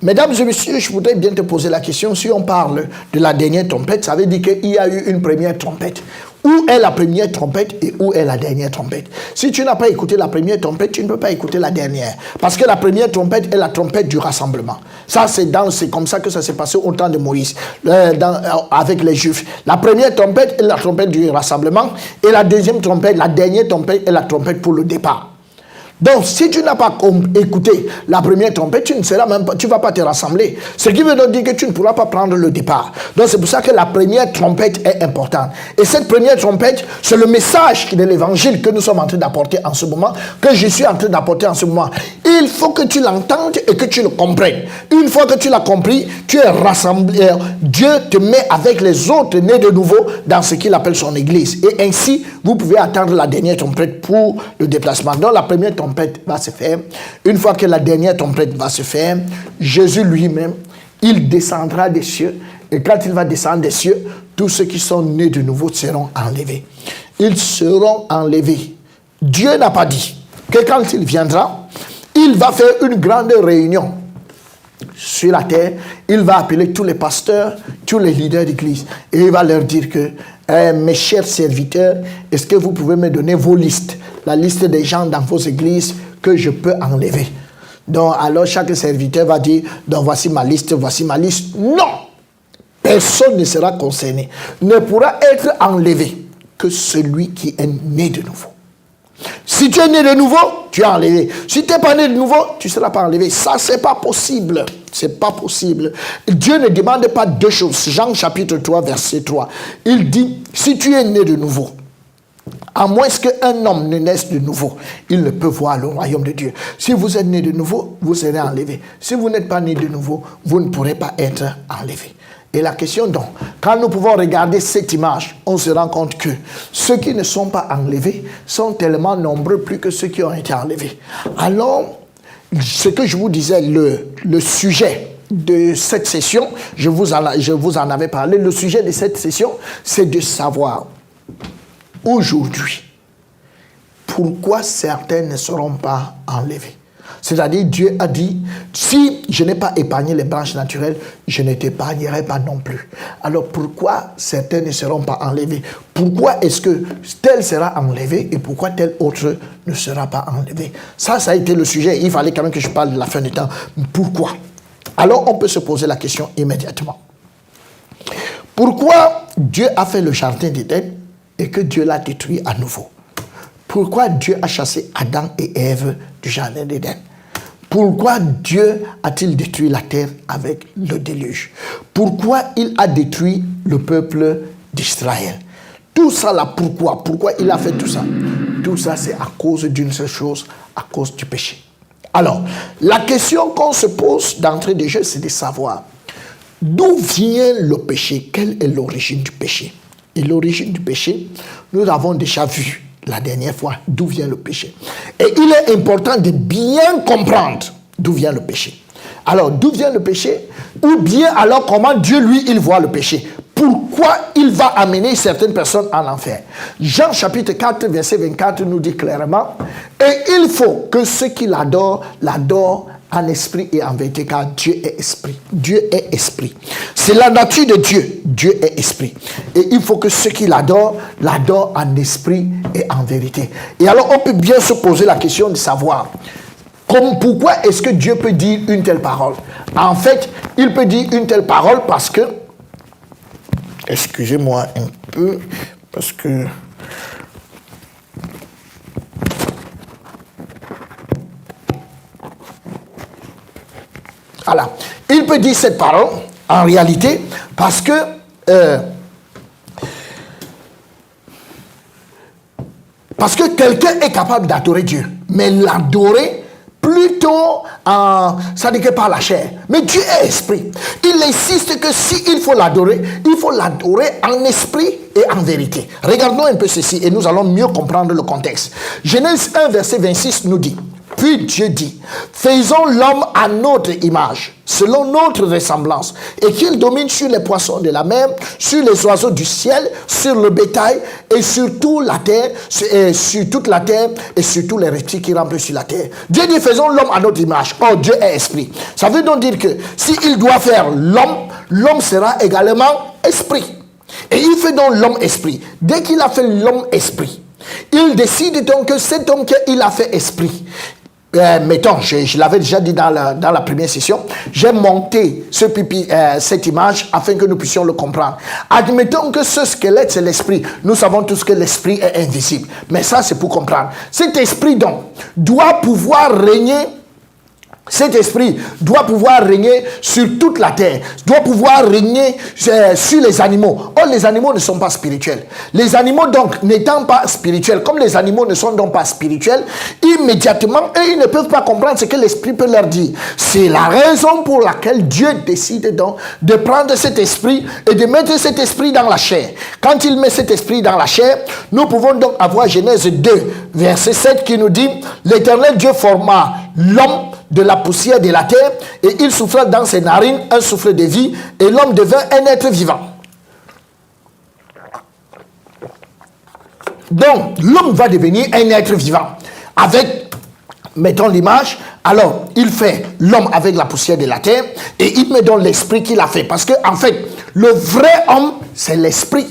Mesdames et messieurs, je voudrais bien te poser la question. Si on parle de la dernière trompette, ça veut dire qu'il y a eu une première trompette. Où est la première trompette et où est la dernière trompette? Si tu n'as pas écouté la première trompette, tu ne peux pas écouter la dernière. Parce que la première trompette est la trompette du rassemblement. Ça, c'est comme ça que ça s'est passé au temps de Moïse, avec les Juifs. La première trompette est la trompette du rassemblement et la deuxième trompette, la dernière trompette est la trompette pour le départ. Donc, si tu n'as pas écouté la première trompette, tu ne vas pas te rassembler. Ce qui veut donc dire que tu ne pourras pas prendre le départ. Donc, c'est pour ça que la première trompette est importante. Et cette première trompette, c'est le message de l'évangile que nous sommes en train d'apporter en ce moment, que je suis en train d'apporter en ce moment. Il faut que tu l'entendes et que tu le comprennes. Une fois que tu l'as compris, tu es rassemblé. Dieu te met avec les autres nés de nouveau dans ce qu'il appelle son église. Et ainsi, vous pouvez attendre la dernière trompette pour le déplacement. Donc, la première trompette va se faire. Une fois que la dernière trompette va se faire, Jésus lui-même, il descendra des cieux. Et quand il va descendre des cieux, tous ceux qui sont nés de nouveau seront enlevés. Ils seront enlevés. Dieu n'a pas dit que quand il viendra, il va faire une grande réunion sur la terre. Il va appeler tous les pasteurs, tous les leaders d'église. Et il va leur dire que mes chers serviteurs, est-ce que vous pouvez me donner vos listes? La liste des gens dans vos églises que je peux enlever. Donc, alors chaque serviteur va dire, donc voici ma liste, voici ma liste. Non! Personne ne sera concerné. Ne pourra être enlevé que celui qui est né de nouveau. Si tu es né de nouveau, tu es enlevé. Si tu n'es pas né de nouveau, tu ne seras pas enlevé. Ça, c'est pas possible. C'est pas possible. Dieu ne demande pas deux choses. Jean chapitre 3, verset 3. Il dit, si tu es né de nouveau, À moins qu'un homme ne naisse de nouveau, il ne peut voir le royaume de Dieu. Si vous êtes né de nouveau, vous serez enlevé. Si vous n'êtes pas né de nouveau, vous ne pourrez pas être enlevé. Et la question donc, quand nous pouvons regarder cette image, on se rend compte que ceux qui ne sont pas enlevés sont tellement nombreux plus que ceux qui ont été enlevés. Alors, ce que je vous disais, le sujet de cette session, je vous en avais parlé, le sujet de cette session, c'est de savoir aujourd'hui pourquoi certains ne seront pas enlevés. C'est-à-dire, Dieu a dit, si je n'ai pas épargné les branches naturelles, je ne t'épargnerai pas non plus. Alors, pourquoi certains ne seront pas enlevés? Pourquoi est-ce que tel sera enlevé et pourquoi tel autre ne sera pas enlevé? Ça a été le sujet. Il fallait quand même que je parle de la fin du temps. Pourquoi? Alors, on peut se poser la question immédiatement. Pourquoi Dieu a fait le jardin d'Éden et que Dieu l'a détruit à nouveau? Pourquoi Dieu a chassé Adam et Ève du jardin d'Éden? Pourquoi Dieu a-t-il détruit la terre avec le déluge? Pourquoi il a détruit le peuple d'Israël? Tout ça là, pourquoi? Pourquoi il a fait tout ça? Tout ça, c'est à cause d'une seule chose, à cause du péché. Alors, la question qu'on se pose d'entrée de jeu, c'est de savoir d'où vient le péché? Quelle est l'origine du péché? Et l'origine du péché, nous l'avons déjà vu la dernière fois, d'où vient le péché. Et il est important de bien comprendre d'où vient le péché. Alors, d'où vient le péché? Ou bien alors comment Dieu, lui, il voit le péché? Pourquoi il va amener certaines personnes en enfer? Jean chapitre 4, verset 24 nous dit clairement, et il faut que ceux qui l'adorent, l'adorent en esprit et en vérité, car Dieu est esprit. Dieu est esprit. C'est la nature de Dieu. Dieu est esprit. Et il faut que ceux qui l'adorent, l'adorent en esprit et en vérité. Et alors, on peut bien se poser la question de savoir, pourquoi est-ce que Dieu peut dire une telle parole? En fait, il peut dire une telle parole parce que, excusez-moi un peu, parce que voilà. Il peut dire cette parole, en réalité, parce que quelqu'un est capable d'adorer Dieu, mais l'adorer plutôt ça n'est que par la chair. Mais Dieu est esprit. Il insiste que s'il faut l'adorer, il faut l'adorer en esprit et en vérité. Regardons un peu ceci et nous allons mieux comprendre le contexte. Genèse 1, verset 26 nous dit, puis Dieu dit, faisons l'homme à notre image, selon notre ressemblance, et qu'il domine sur les poissons de la mer, sur les oiseaux du ciel, sur le bétail, et sur toute la terre, sur toute la terre, et sur tous les reptiles qui rampent sur la terre. Dieu dit, faisons l'homme à notre image. Oh, Dieu est esprit. Ça veut donc dire que s'il doit faire l'homme, l'homme sera également esprit. Et il fait donc l'homme esprit. Dès qu'il a fait l'homme esprit, il décide donc que cet homme qu'il a fait esprit, mettons, je l'avais déjà dit dans la première session, j'ai monté cette image afin que nous puissions le comprendre. Admettons que ce squelette, c'est l'esprit. Nous savons tous que l'esprit est invisible. Mais ça, c'est pour comprendre. Cet esprit, donc, doit pouvoir régner. Cet esprit doit pouvoir régner sur toute la terre, doit pouvoir régner sur les animaux. Or, les animaux ne sont pas spirituels. Les animaux, donc, n'étant pas spirituels, comme les animaux ne sont donc pas spirituels, immédiatement, eux, ils ne peuvent pas comprendre ce que l'esprit peut leur dire. C'est la raison pour laquelle Dieu décide donc de prendre cet esprit et de mettre cet esprit dans la chair. Quand il met cet esprit dans la chair, nous pouvons donc avoir Genèse 2, verset 7 qui nous dit, l'Éternel Dieu forma l'homme de la poussière de la terre, et il souffla dans ses narines un souffle de vie, et l'homme devint un être vivant. Donc, l'homme va devenir un être vivant. Avec, mettons l'image, alors, il fait l'homme avec la poussière de la terre, et il met dans l'esprit qu'il a fait. Parce que, en fait, le vrai homme, c'est l'esprit.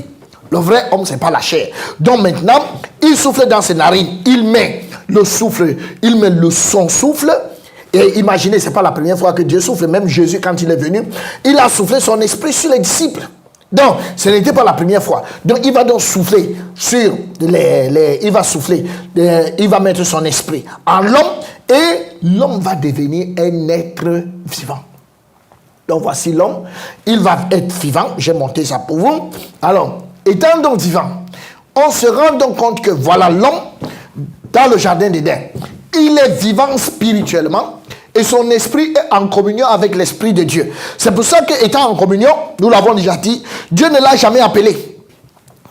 Le vrai homme, c'est pas la chair. Donc maintenant, il souffle dans ses narines, il met le souffle, il met son souffle. Et imaginez, ce n'est pas la première fois que Dieu souffle. Même Jésus, quand il est venu, il a soufflé son esprit sur les disciples. Donc, ce n'était pas la première fois. Donc, il va donc souffler sur il va souffler, il va mettre son esprit en l'homme et l'homme va devenir un être vivant. Donc, voici l'homme. Il va être vivant. J'ai monté ça pour vous. Alors, étant donc vivant, on se rend donc compte que voilà l'homme dans le jardin d'Éden. Il est vivant spirituellement et son esprit est en communion avec l'esprit de Dieu. C'est pour ça qu'étant en communion, nous l'avons déjà dit, Dieu ne l'a jamais appelé.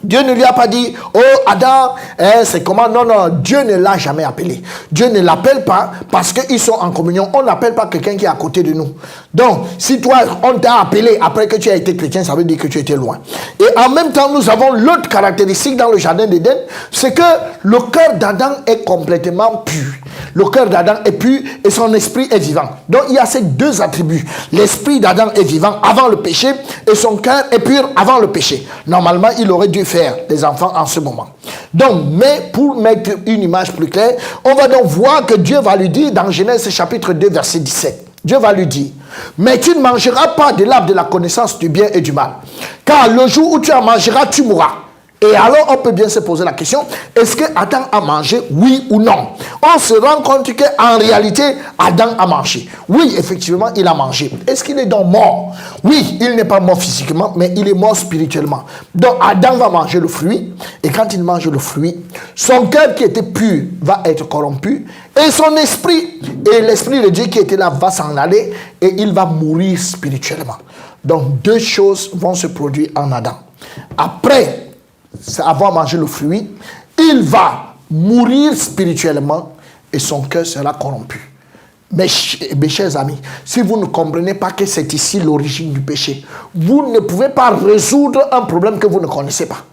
Dieu ne lui a pas dit, oh Adam, c'est comment? Non, non, Dieu ne l'a jamais appelé. Dieu ne l'appelle pas parce qu'ils sont en communion. On n'appelle pas quelqu'un qui est à côté de nous. Donc, si toi, on t'a appelé après que tu as été chrétien, ça veut dire que tu étais loin. Et en même temps, nous avons l'autre caractéristique dans le jardin d'Éden, c'est que le cœur d'Adam est complètement pur. Le cœur d'Adam est pur et son esprit est vivant. Donc, il y a ces deux attributs. L'esprit d'Adam est vivant avant le péché et son cœur est pur avant le péché. Normalement, il aurait dû faire des enfants en ce moment. Donc, mais pour mettre une image plus claire, on va donc voir que Dieu va lui dire dans Genèse chapitre 2 verset 17. Dieu va lui dire, mais tu ne mangeras pas de l'arbre de la connaissance du bien et du mal, car le jour où tu en mangeras, tu mourras. Et alors, on peut bien se poser la question, est-ce que Adam a mangé, oui ou non? On se rend compte qu'en réalité, Adam a mangé. Oui, effectivement, il a mangé. Est-ce qu'il est donc mort? Oui, il n'est pas mort physiquement, mais il est mort spirituellement. Donc, Adam va manger le fruit, et quand il mange le fruit, son cœur qui était pur va être corrompu, et son esprit, et l'esprit de Dieu qui était là va s'en aller, et il va mourir spirituellement. Donc, deux choses vont se produire en Adam. Après avoir mangé le fruit, il va mourir spirituellement et son cœur sera corrompu. Mes chers amis, si vous ne comprenez pas que c'est ici l'origine du péché, vous ne pouvez pas résoudre un problème que vous ne connaissez pas.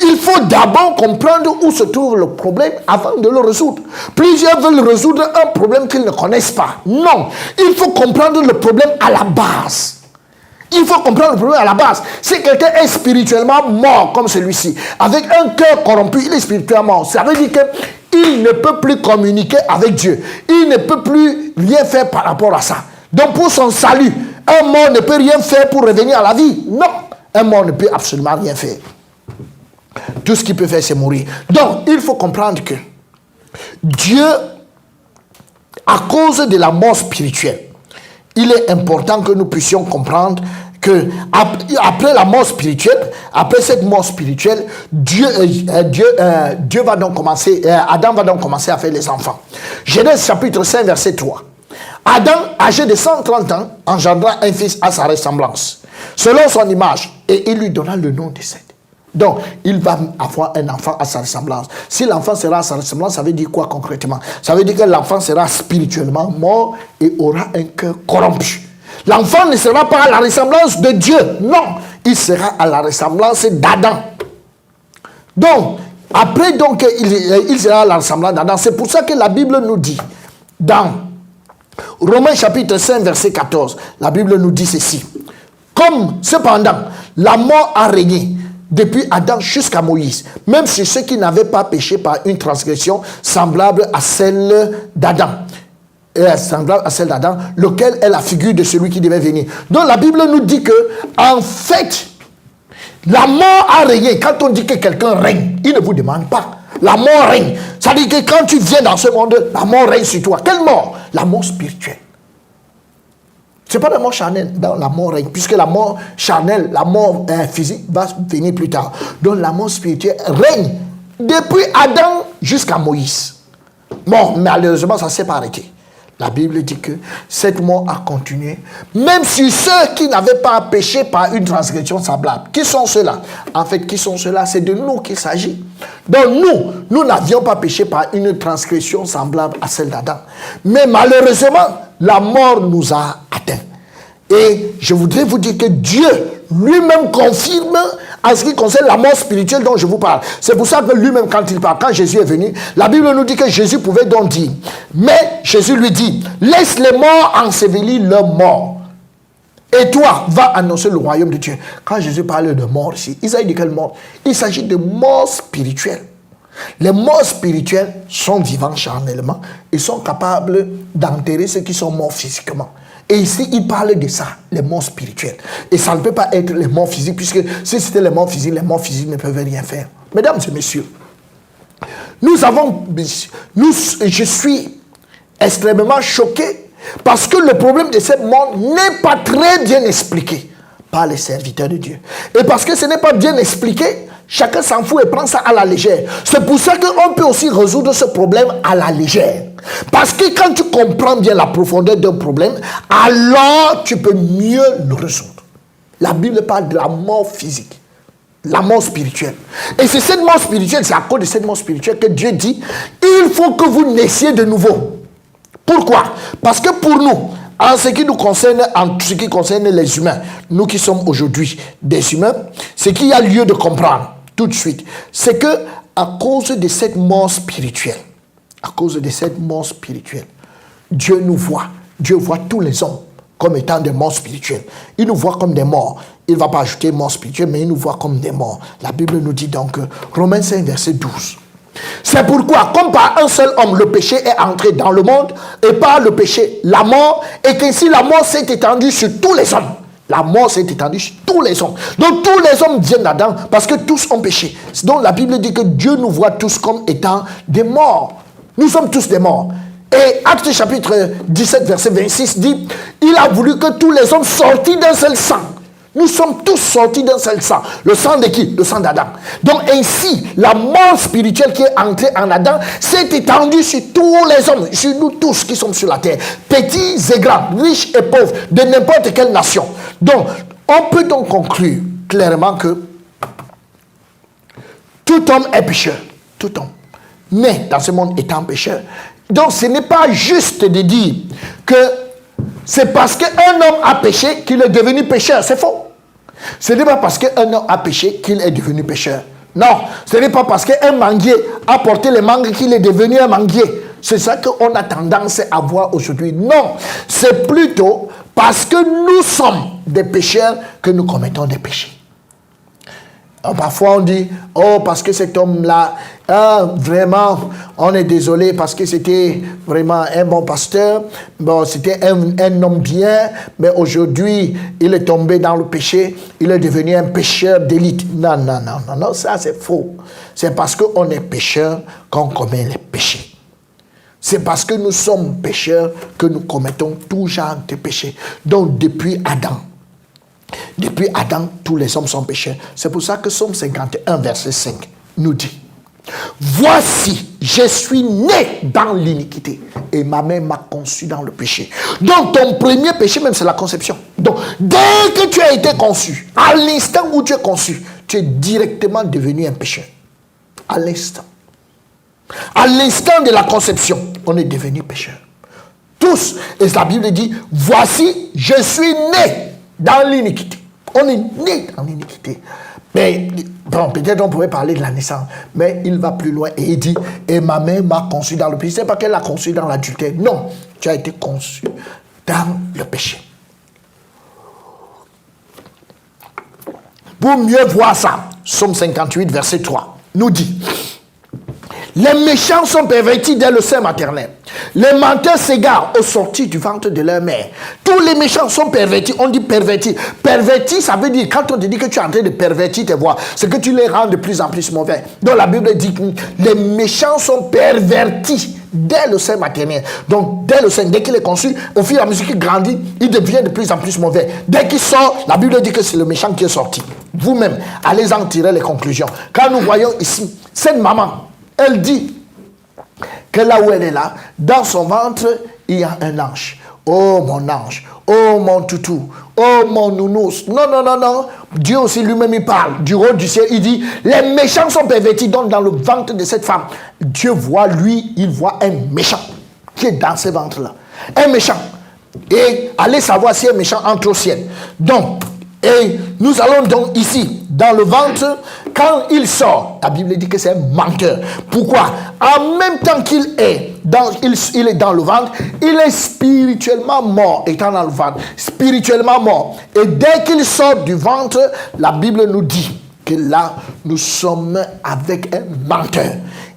Il faut d'abord comprendre où se trouve le problème avant de le résoudre. Plusieurs veulent résoudre un problème qu'ils ne connaissent pas. Non, il faut comprendre le problème à la base. Il faut comprendre le problème à la base. Si quelqu'un est spirituellement mort comme celui-ci, avec un cœur corrompu, il est spirituellement mort. Ça veut dire qu'il ne peut plus communiquer avec Dieu. Il ne peut plus rien faire par rapport à ça. Donc pour son salut, un mort ne peut rien faire pour revenir à la vie. Non, un mort ne peut absolument rien faire. Tout ce qu'il peut faire, c'est mourir. Donc, il faut comprendre que Dieu, à cause de la mort spirituelle, il est important que nous puissions comprendre que après la mort spirituelle, après cette mort spirituelle, Dieu va donc commencer, Adam va donc commencer à faire les enfants. Genèse chapitre 5, verset 3. Adam, âgé de 130 ans, engendra un fils à sa ressemblance, selon son image, et il lui donna le nom de Seth. Donc, il va avoir un enfant à sa ressemblance. Si l'enfant sera à sa ressemblance, ça veut dire quoi concrètement? Ça veut dire que l'enfant sera spirituellement mort et aura un cœur corrompu. L'enfant ne sera pas à la ressemblance de Dieu. Non, il sera à la ressemblance d'Adam. Donc, après, donc, il sera à la ressemblance d'Adam. C'est pour ça que la Bible nous dit, dans Romains chapitre 5, verset 14, la Bible nous dit ceci. Comme, cependant, la mort a régné depuis Adam jusqu'à Moïse, même sur ceux qui n'avaient pas péché par une transgression semblable à celle d'Adam. Semblable à celle d'Adam, lequel est la figure de celui qui devait venir. Donc la Bible nous dit que, en fait, la mort a régné. Quand on dit que quelqu'un règne, il ne vous demande pas. La mort règne. Ça veut dire que quand tu viens dans ce monde, la mort règne sur toi. Quelle mort? La mort spirituelle. Ce n'est pas la mort charnelle, dans la mort règne, puisque la mort charnelle, la mort physique va venir plus tard. Donc la mort spirituelle règne depuis Adam jusqu'à Moïse. Bon, malheureusement, ça ne s'est pas arrêté. La Bible dit que cette mort a continué, même sur ceux qui n'avaient pas péché par une transgression semblable. Qui sont ceux-là? En fait, qui sont ceux-là? C'est de nous qu'il s'agit. Donc nous n'avions pas péché par une transgression semblable à celle d'Adam. Mais malheureusement, la mort nous a atteints. Et je voudrais vous dire que Dieu lui-même confirme en ce qui concerne la mort spirituelle dont je vous parle. C'est pour ça que lui-même, quand il parle, quand Jésus est venu, la Bible nous dit que Jésus pouvait donc dire. Mais Jésus lui dit, laisse les morts ensevelir leurs morts. Et toi, va annoncer le royaume de Dieu. Quand Jésus parle de mort ici, il s'agit de quelle mort? Il s'agit de mort spirituelle. Les morts spirituels sont vivants charnellement et sont capables d'enterrer ceux qui sont morts physiquement. Et ici, il parle de ça, les morts spirituels. Et ça ne peut pas être les morts physiques, puisque si c'était les morts physiques ne peuvent rien faire. Mesdames et messieurs, je suis extrêmement choqué parce que le problème de cette mort n'est pas très bien expliqué par les serviteurs de Dieu. Et parce que ce n'est pas bien expliqué, Chacun s'en fout et prend ça à la légère. C'est pour ça qu'on peut aussi résoudre ce problème à la légère. Parce que quand tu comprends bien la profondeur d'un problème, alors tu peux mieux le résoudre. La Bible parle de la mort physique, la mort spirituelle. Et c'est cette mort spirituelle, c'est à cause de cette mort spirituelle que Dieu dit, il faut que vous naissiez de nouveau. Pourquoi? Parce que pour nous, en ce qui nous concerne, en ce qui concerne les humains, nous qui sommes aujourd'hui des humains, ce qu'il y a lieu de comprendre tout de suite, c'est que à cause de cette mort spirituelle, Dieu nous voit. Dieu voit tous les hommes comme étant des morts spirituels. Il nous voit comme des morts. Il ne va pas ajouter mort spirituelle, mais il nous voit comme des morts. La Bible nous dit donc, Romains 5, verset 12. C'est pourquoi, comme par un seul homme, le péché est entré dans le monde, et par le péché, la mort, et qu'ainsi la mort s'est étendue sur tous les hommes. La mort s'est étendue sur tous les hommes. Donc tous les hommes viennent là-dedans parce que tous ont péché. Donc la Bible dit que Dieu nous voit tous comme étant des morts. Nous sommes tous des morts. Et Actes chapitre 17, verset 26 dit, il a voulu que tous les hommes sortis d'un seul sang. Nous sommes tous sortis d'un seul sang. Le sang de qui? Le sang d'Adam. Donc ainsi, la mort spirituelle qui est entrée en Adam s'est étendue sur tous les hommes, sur nous tous qui sommes sur la terre, petits et grands, riches et pauvres, de n'importe quelle nation. Donc, on peut donc conclure clairement que tout homme est pécheur. Tout homme. Mais dans ce monde étant pécheur. Donc ce n'est pas juste de dire que c'est parce qu'un homme a péché qu'il est devenu pécheur. C'est faux. Ce n'est pas parce qu'un homme a péché qu'il est devenu pécheur. Non, ce n'est pas parce qu'un manguier a porté les mangues qu'il est devenu un manguier. C'est ça qu'on a tendance à voir aujourd'hui. Non, c'est plutôt parce que nous sommes des pécheurs que nous commettons des péchés. Parfois on dit, oh parce que cet homme-là, vraiment, on est désolé parce que c'était vraiment un bon pasteur, bon, c'était un homme bien, mais aujourd'hui, il est tombé dans le péché, il est devenu un pécheur d'élite. Non, ça c'est faux. C'est parce qu'on est pécheur qu'on commet les péchés. C'est parce que nous sommes pécheurs que nous commettons tout genre de péchés. Donc depuis Adam, tous les hommes sont pécheurs. C'est pour ça que Psaume 51, verset 5, nous dit, voici, je suis né dans l'iniquité et ma mère m'a conçu dans le péché. Donc ton premier péché même, c'est la conception. Donc dès que tu as été conçu, à l'instant où tu es conçu, tu es directement devenu un pécheur. À l'instant. À l'instant de la conception, on est devenu pécheur. Tous. Et la Bible dit, voici, je suis né dans l'iniquité. On est né dans l'iniquité. Mais, bon, peut-être on pourrait parler de la naissance. Mais il va plus loin et il dit, et ma mère m'a conçu dans le péché. C'est pas qu'elle l'a conçu dans l'adultère. Non, tu as été conçu dans le péché. Pour mieux voir ça, Psaume 58, verset 3, nous dit, les méchants sont pervertis dès le sein maternel. Les menteurs s'égarent au sortir du ventre de leur mère. Tous les méchants sont pervertis. On dit pervertis. Pervertis, ça veut dire, quand on te dit que tu es en train de pervertir tes voix, c'est que tu les rends de plus en plus mauvais. Donc la Bible dit que les méchants sont pervertis dès le sein maternel. Donc dès le sein, dès qu'il est conçu, au fur et à mesure qu'il grandit, il devient de plus en plus mauvais. Dès qu'il sort, la Bible dit que c'est le méchant qui est sorti. Vous-même, allez en tirer les conclusions. Quand nous voyons ici, cette maman, elle dit que là où elle est là, dans son ventre, il y a un ange. Oh mon ange, oh mon toutou, oh mon nounours. Non. Dieu aussi lui-même il parle du rôle du ciel. Il dit, les méchants sont pervertis. Donc dans le ventre de cette femme, Dieu voit lui, il voit un méchant qui est dans ce ventre-là. Un méchant. Et allez savoir si un méchant entre au ciel. Donc, et nous allons donc ici, dans le ventre, quand il sort, la Bible dit que c'est un menteur. Pourquoi? En même temps qu'il est il est dans le ventre, il est spirituellement mort, étant dans le ventre, spirituellement mort. Et dès qu'il sort du ventre, la Bible nous dit que là, nous sommes avec un menteur.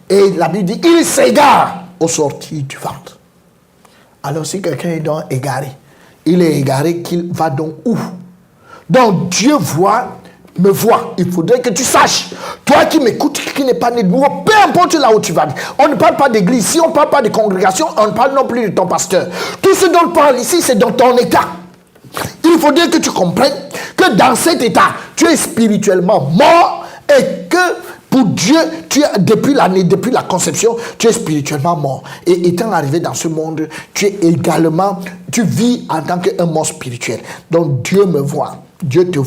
Et la Bible dit, il s'égare au sortir du ventre. Alors si quelqu'un est donc égaré, il est égaré, qu'il va donc où? Donc Dieu me voit. Il faudrait que tu saches, toi qui m'écoutes, qui n'es pas né de nouveau, peu importe là où tu vas. On ne parle pas d'église, si on ne parle pas de congrégation, on ne parle non plus de ton pasteur. Tout ce dont on parle ici, c'est dans ton état. Il faudrait que tu comprennes que dans cet état, tu es spirituellement mort Et que pour Dieu, tu es, depuis la conception, tu es spirituellement mort. Et étant arrivé dans ce monde, tu es également, tu vis en tant qu'un mort spirituel. Donc Dieu me voit, Dieu te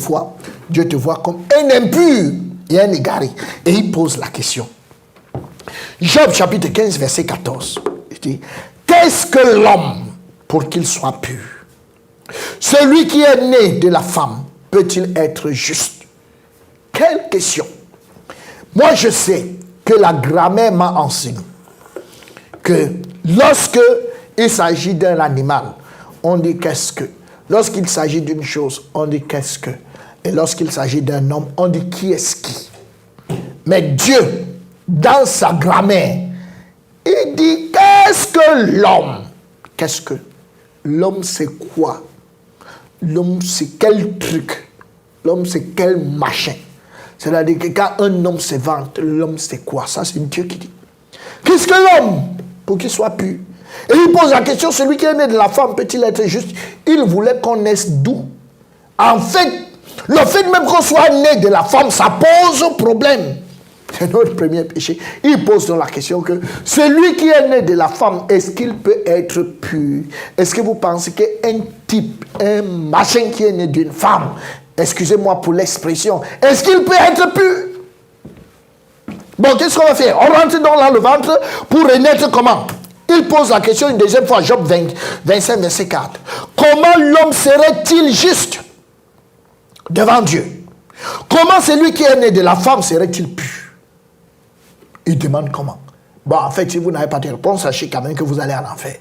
voit comme un impur et un égaré. Et il pose la question. Job chapitre 15, verset 14. Il dit, qu'est-ce que l'homme pour qu'il soit pur? Celui qui est né de la femme peut-il être juste? Quelle question! Moi, je sais que la grammaire m'a enseigné que lorsque il s'agit d'un animal, on dit qu'est-ce que. Lorsqu'il s'agit d'une chose, on dit qu'est-ce que. Et lorsqu'il s'agit d'un homme, on dit qui est-ce qui. Mais Dieu, dans sa grammaire, il dit qu'est-ce que l'homme? Qu'est-ce que? L'homme, c'est quoi? L'homme, c'est quel truc? L'homme, c'est quel machin? C'est-à-dire que quand un homme se vante, l'homme c'est quoi? Ça c'est Dieu qui dit. Qu'est-ce que l'homme pour qu'il soit pur? Et il pose la question, celui qui est né de la femme peut-il être juste? Il voulait qu'on naisse d'où? En fait, le fait même qu'on soit né de la femme, ça pose problème. C'est notre premier péché. Il pose donc la question que celui qui est né de la femme, est-ce qu'il peut être pur? Est-ce que vous pensez qu'un type, un machin qui est né d'une femme, excusez-moi pour l'expression, est-ce qu'il peut être pur? Bon, qu'est-ce qu'on va faire? On rentre dans le ventre pour renaître comment? Il pose la question une deuxième fois, Job 25, verset 4. Comment l'homme serait-il juste devant Dieu? Comment celui qui est né de la femme serait-il pur? Il demande comment. Bon, en fait, si vous n'avez pas de réponse, sachez quand même que vous allez en enfer.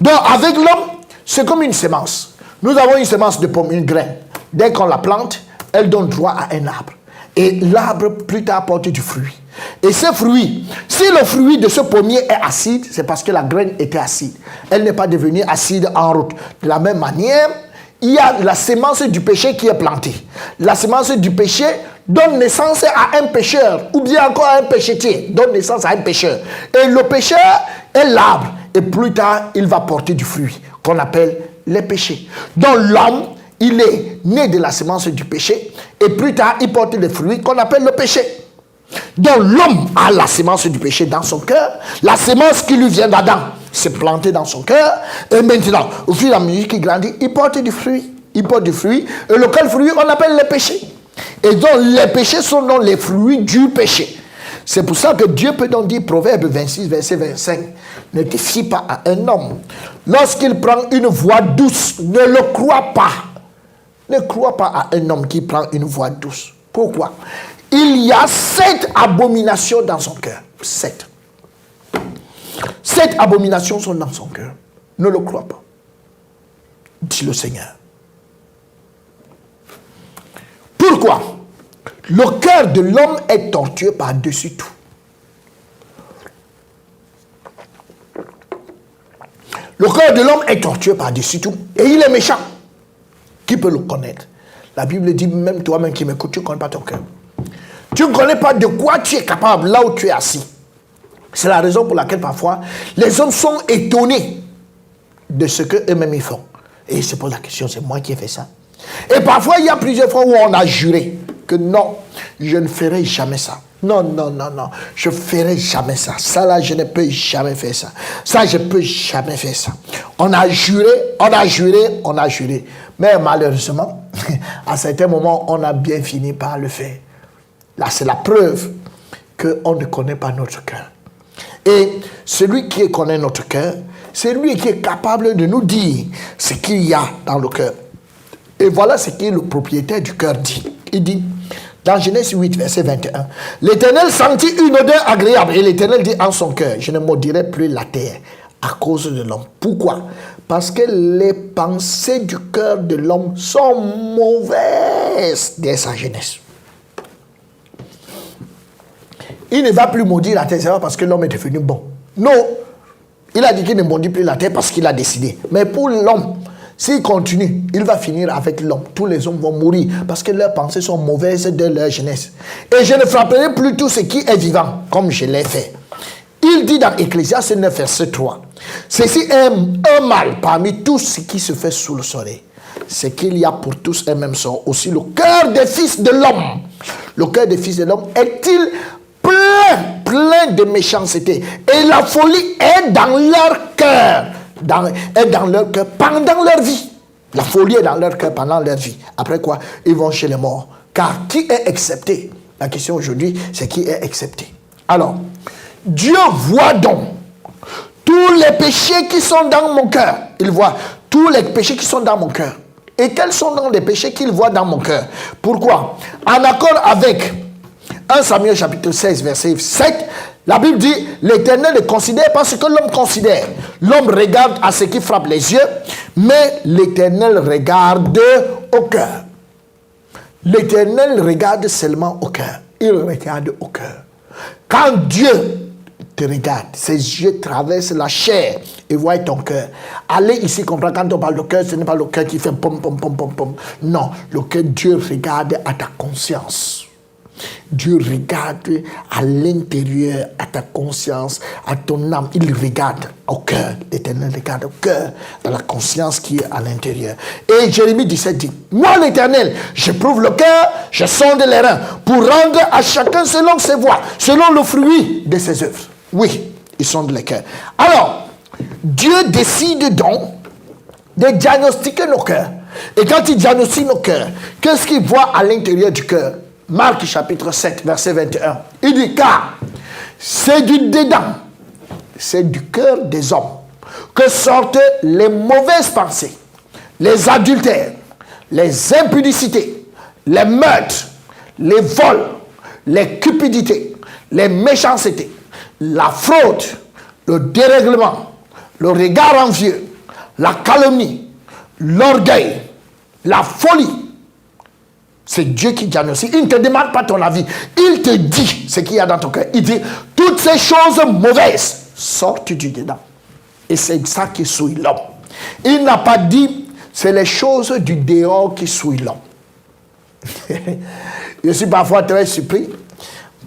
Donc, avec l'homme, c'est comme une semence. Nous avons une semence de pomme, une graine. Dès qu'on la plante, elle donne droit à un arbre. Et l'arbre, plus tard, porte du fruit. Et ce fruit, si le fruit de ce pommier est acide, c'est parce que la graine était acide. Elle n'est pas devenue acide en route. De la même manière, il y a la semence du péché qui est plantée. La semence du péché donne naissance à un pécheur, ou bien encore à un péchetier, donne naissance à un pécheur. Et le pécheur est l'arbre. Et plus tard, il va porter du fruit, qu'on appelle les péchés. Donc l'homme, il est né de la semence du péché, et plus tard, il porte les fruits qu'on appelle le péché. Donc l'homme a la semence du péché dans son cœur, la semence qui lui vient d'Adam s'est plantée dans son cœur, et maintenant, au fur et à mesure qu'il grandit, il porte du fruit. Il porte du fruit, et lequel fruit on appelle les péchés. Et donc les péchés sont donc les fruits du péché. C'est pour ça que Dieu peut donc dire, Proverbe 26, verset 25, ne te fie pas à un homme. Lorsqu'il prend une voix douce, ne le crois pas. Ne crois pas à un homme qui prend une voix douce. Pourquoi? Il y a 7 abominations dans son cœur. 7. 7 abominations sont dans son cœur. Ne le crois pas. Dit le Seigneur. Pourquoi? Le cœur de l'homme est tortueux par-dessus tout. Le cœur de l'homme est tortueux par-dessus tout. Et il est méchant. Qui peut le connaître? La Bible dit, même toi-même qui m'écoutes, tu ne connais pas ton cœur. Tu ne connais pas de quoi tu es capable là où tu es assis. C'est la raison pour laquelle parfois, les hommes sont étonnés de ce qu'eux-mêmes ils font. Et ils se posent la question, c'est moi qui ai fait ça? Et parfois, il y a plusieurs fois où on a juré que non, je ne ferai jamais ça. Non, non, non, non, je ne ferai jamais ça. Ça là, je ne peux jamais faire ça. Ça, je ne peux jamais faire ça. On a juré, on a juré, on a juré. Mais malheureusement, à certains moments, on a bien fini par le faire. Là, c'est la preuve qu'on ne connaît pas notre cœur. Et celui qui connaît notre cœur, c'est lui qui est capable de nous dire ce qu'il y a dans le cœur. Et voilà ce que le propriétaire du cœur dit. Il dit, dans Genèse 8, verset 21, l'Éternel sentit une odeur agréable. Et l'Éternel dit en son cœur, je ne maudirai plus la terre à cause de l'homme. Pourquoi? Parce que les pensées du cœur de l'homme sont mauvaises dès sa jeunesse. Il ne va plus maudire la terre, c'est pas parce que l'homme est devenu bon. Non, il a dit qu'il ne maudit plus la terre parce qu'il a décidé. Mais pour l'homme, s'il continue, il va finir avec l'homme. Tous les hommes vont mourir parce que leurs pensées sont mauvaises dès leur jeunesse. Et je ne frapperai plus tout ce qui est vivant, comme je l'ai fait. Il dit dans Ecclésiaste 9, verset 3, ceci est un mal parmi tout ce qui se fait sous le soleil. C'est qu'il y a pour tous un même sort. Aussi le cœur des fils de l'homme. le cœur des fils de l'homme est-il plein de méchanceté. Et la folie est dans leur cœur. Est dans leur cœur pendant leur vie. La folie est dans leur cœur pendant leur vie. Après quoi, ils vont chez les morts. Car qui est accepté? La question aujourd'hui, c'est qui est accepté. Alors, Dieu voit donc tous les péchés qui sont dans mon cœur. Il voit tous les péchés qui sont dans mon cœur. Et quels sont donc les péchés qu'il voit dans mon cœur? Pourquoi? En accord avec 1 Samuel chapitre 16, verset 7, la Bible dit, l'Éternel le considère pas ce que l'homme considère. L'homme regarde à ce qui frappe les yeux, mais l'Éternel regarde au cœur. L'Éternel regarde seulement au cœur. Il regarde au cœur. Quand Dieu te regarde, ses yeux traversent la chair et voient ton cœur. Allez ici comprendre, quand on parle de cœur, ce n'est pas le cœur qui fait pom pom pom pom pom. Non, le cœur, Dieu regarde à ta conscience. Dieu regarde à l'intérieur, à ta conscience, à ton âme. Il regarde au cœur. L'Éternel regarde au cœur, à la conscience qui est à l'intérieur. Et Jérémie 17 dit, moi l'Éternel, je prouve le cœur, je sonde les reins, pour rendre à chacun selon ses voies, selon le fruit de ses œuvres. Oui, il sonde les cœurs. Alors, Dieu décide donc de diagnostiquer nos cœurs. Et quand il diagnostique nos cœurs, qu'est-ce qu'il voit à l'intérieur du cœur? Marc chapitre 7, verset 21. Il dit, car c'est du dedans, c'est du cœur des hommes que sortent les mauvaises pensées, les adultères, les impudicités, les meurtres, les vols, les cupidités, les méchancetés, la fraude, le dérèglement, le regard envieux, la calomnie, l'orgueil, la folie. C'est Dieu qui diagnostique. Il ne te demande pas ton avis. Il te dit ce qu'il y a dans ton cœur. Il dit, toutes ces choses mauvaises sortent du dedans. Et c'est ça qui souille l'homme. Il n'a pas dit, c'est les choses du dehors qui souillent l'homme. Je suis parfois très surpris,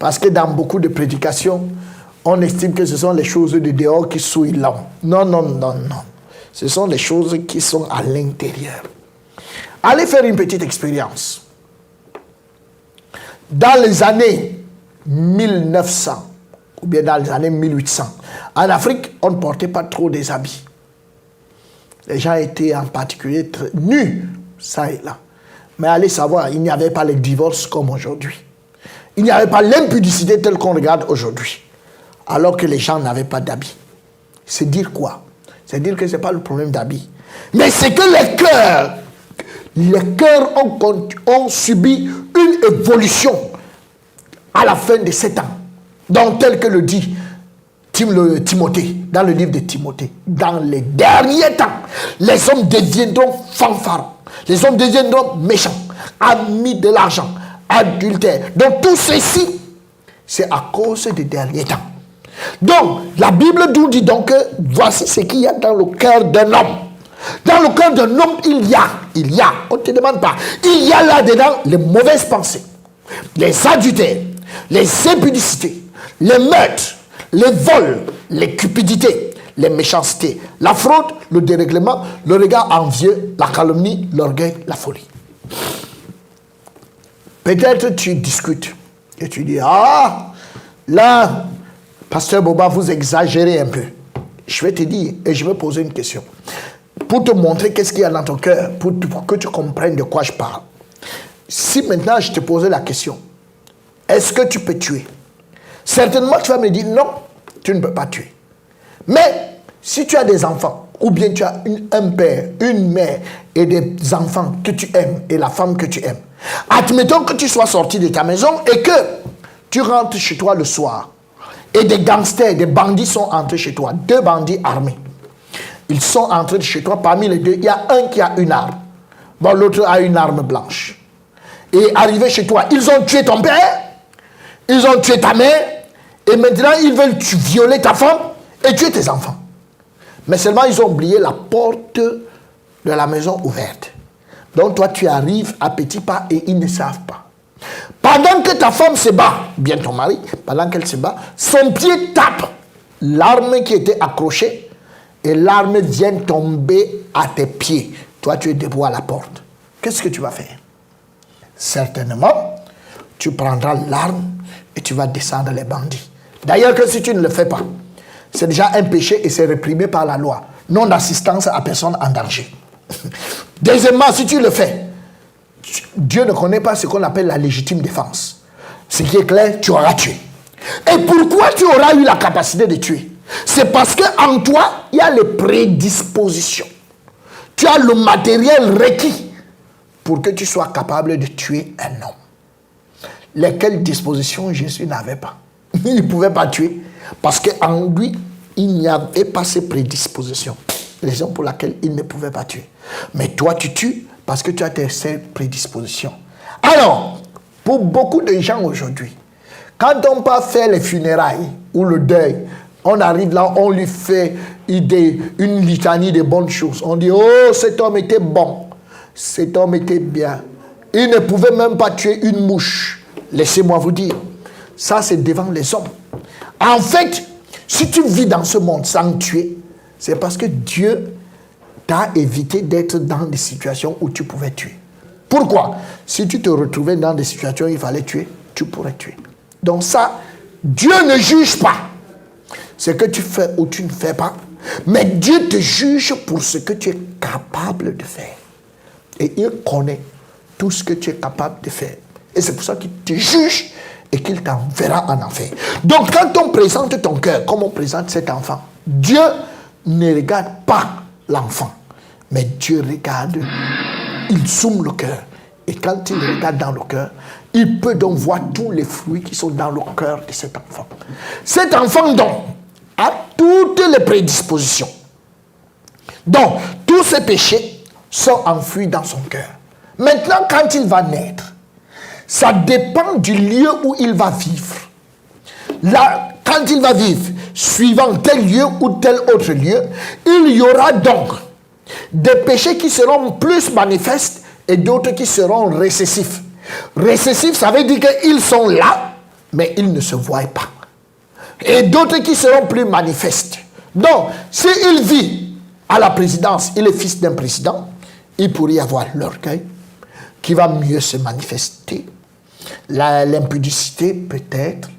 parce que dans beaucoup de prédications, on estime que ce sont les choses du dehors qui souillent l'homme. Non, non, non, non. Ce sont les choses qui sont à l'intérieur. Allez faire une petite expérience. Dans les années 1900, ou bien dans les années 1800, en Afrique, on ne portait pas trop des habits. Les gens étaient en particulier nus, ça et là. Mais allez savoir, il n'y avait pas les divorces comme aujourd'hui. Il n'y avait pas l'impudicité telle qu'on regarde aujourd'hui. Alors que les gens n'avaient pas d'habits. C'est dire quoi? C'est dire que ce n'est pas le problème d'habits. Mais c'est que les cœurs ont subi une évolution à la fin de 7 ans. Donc, tel que le dit Timothée, dans le livre de Timothée, dans les derniers temps, les hommes deviendront fanfarons, les hommes deviendront méchants, amis de l'argent, adultères. Donc, tout ceci, c'est à cause des derniers temps. Donc, la Bible nous dit donc que voici ce qu'il y a dans le cœur d'un homme. Dans le cœur d'un homme, il y a, on ne te demande pas, il y a là-dedans les mauvaises pensées, les adultères, les impudicités, les meurtres, les vols, les cupidités, les méchancetés, la fraude, le dérèglement, le regard envieux, la calomnie, l'orgueil, la folie. Peut-être tu discutes et tu dis, ah, là, Pasteur Boba, vous exagérez un peu. Je vais te dire et je vais poser une question. Pour te montrer qu'est-ce qu'il y a dans ton cœur, pour que tu comprennes de quoi je parle. Si maintenant je te posais la question, est-ce que tu peux tuer? Certainement tu vas me dire non, tu ne peux pas tuer. Mais si tu as des enfants, ou bien tu as un père, une mère et des enfants que tu aimes et la femme que tu aimes, admettons que tu sois sorti de ta maison et que tu rentres chez toi le soir et des gangsters, des bandits sont entrés chez toi, 2 bandits armés. Ils sont entrés chez toi, parmi les 2, il y a un qui a une arme. Bon, l'autre a une arme blanche. Et arrivé chez toi, ils ont tué ton père, ils ont tué ta mère, et maintenant ils veulent violer ta femme et tuer tes enfants. Mais seulement ils ont oublié la porte de la maison ouverte. Donc toi tu arrives à petits pas et ils ne savent pas. Pendant que ta femme se bat, bien ton mari, pendant qu'elle se bat, son pied tape l'arme qui était accrochée, et l'arme vient tomber à tes pieds. Toi, tu es debout à la porte. Qu'est-ce que tu vas faire? Certainement, tu prendras l'arme et tu vas descendre les bandits. D'ailleurs que si tu ne le fais pas, c'est déjà un péché et c'est réprimé par la loi. Non d'assistance à personne en danger. Deuxièmement, si tu le fais, Dieu ne connaît pas ce qu'on appelle la légitime défense. Ce qui est clair, tu auras tué. Et pourquoi tu auras eu la capacité de tuer? C'est parce qu'en toi, il y a les prédispositions. Tu as le matériel requis pour que tu sois capable de tuer un homme. Lesquelles dispositions Jésus n'avait pas? Il ne pouvait pas tuer parce qu'en lui, il n'y avait pas ces prédispositions. Raison pour laquelle il ne pouvait pas tuer. Mais toi, tu tues parce que tu as ces prédispositions. Alors, pour beaucoup de gens aujourd'hui, quand on part faire les funérailles ou le deuil, on arrive là, on lui fait une litanie de bonnes choses. On dit, oh, cet homme était bon. Cet homme était bien. Il ne pouvait même pas tuer une mouche. Laissez-moi vous dire, ça c'est devant les hommes. En fait, si tu vis dans ce monde sans tuer, c'est parce que Dieu t'a évité d'être dans des situations où tu pouvais tuer. Pourquoi? Si tu te retrouvais dans des situations où il fallait tuer, tu pourrais tuer. Donc ça, Dieu ne juge pas ce que tu fais ou tu ne fais pas, mais Dieu te juge pour ce que tu es capable de faire. Et il connaît tout ce que tu es capable de faire. Et c'est pour ça qu'il te juge et qu'il t'enverra en enfer. Donc quand on présente ton cœur, comme on présente cet enfant, Dieu ne regarde pas l'enfant, mais Dieu regarde, il zoome le cœur. Et quand il regarde dans le cœur, il peut donc voir tous les fruits qui sont dans le cœur de cet enfant. Cet enfant donc a toutes les prédispositions. Donc, tous ces péchés sont enfouis dans son cœur. Maintenant, quand il va naître, ça dépend du lieu où il va vivre. Là, quand il va vivre, suivant tel lieu ou tel autre lieu, il y aura donc des péchés qui seront plus manifestes et d'autres qui seront récessifs. Récessifs, ça veut dire qu'ils sont là, mais ils ne se voient pas. Et d'autres qui seront plus manifestes. Donc, s'il vit à la présidence, il est fils d'un président, il pourrait y avoir l'orgueil qui va mieux se manifester, l'impudicité peut-être,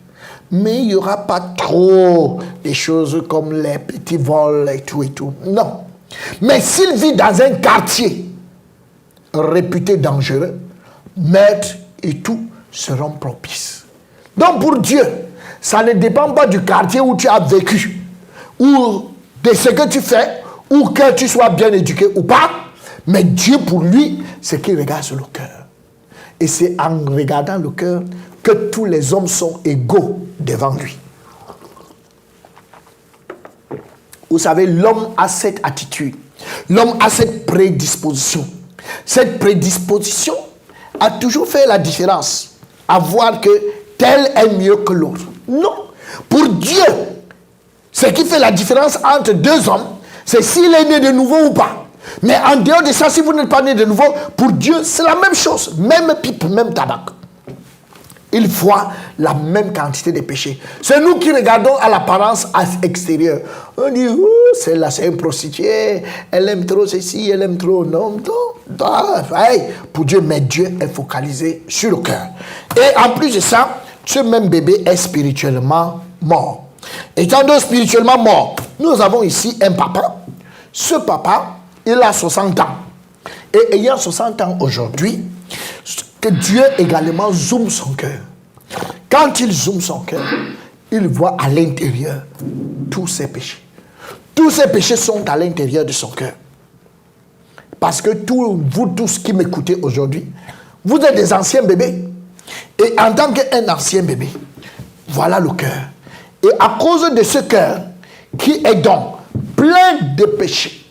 mais il n'y aura pas trop des choses comme les petits vols et tout et tout. Non. Mais s'il vit dans un quartier réputé dangereux, meurtre et tout seront propices. Donc pour Dieu, ça ne dépend pas du quartier où tu as vécu, ou de ce que tu fais, ou que tu sois bien éduqué ou pas, mais Dieu pour lui, c'est qu'il regarde sur le cœur. Et c'est en regardant le cœur que tous les hommes sont égaux devant lui. Vous savez, l'homme a cette attitude, l'homme a cette prédisposition. Cette prédisposition a toujours fait la différence, à voir que tel est mieux que l'autre. Non, pour Dieu, ce qui fait la différence entre deux hommes, c'est s'il est né de nouveau ou pas. Mais en dehors de ça, si vous n'êtes pas né de nouveau, pour Dieu, c'est la même chose. Même pipe, même tabac. Il voit la même quantité de péchés. C'est nous qui regardons à l'apparence extérieure. On dit, celle-là, c'est une prostituée. Elle aime trop ceci, elle aime trop. Non, pour Dieu, mais Dieu est focalisé sur le cœur. Et en plus de ça, ce même bébé est spirituellement mort. Étant donc spirituellement mort, nous avons ici un papa. Ce papa, il a 60 ans. Et ayant 60 ans aujourd'hui, que Dieu également zoome son cœur. Quand il zoome son cœur, il voit à l'intérieur tous ses péchés. Tous ces péchés sont à l'intérieur de son cœur. Parce que vous tous qui m'écoutez aujourd'hui, vous êtes des anciens bébés. Et en tant qu'un ancien bébé, voilà le cœur. Et à cause de ce cœur, qui est donc plein de péchés,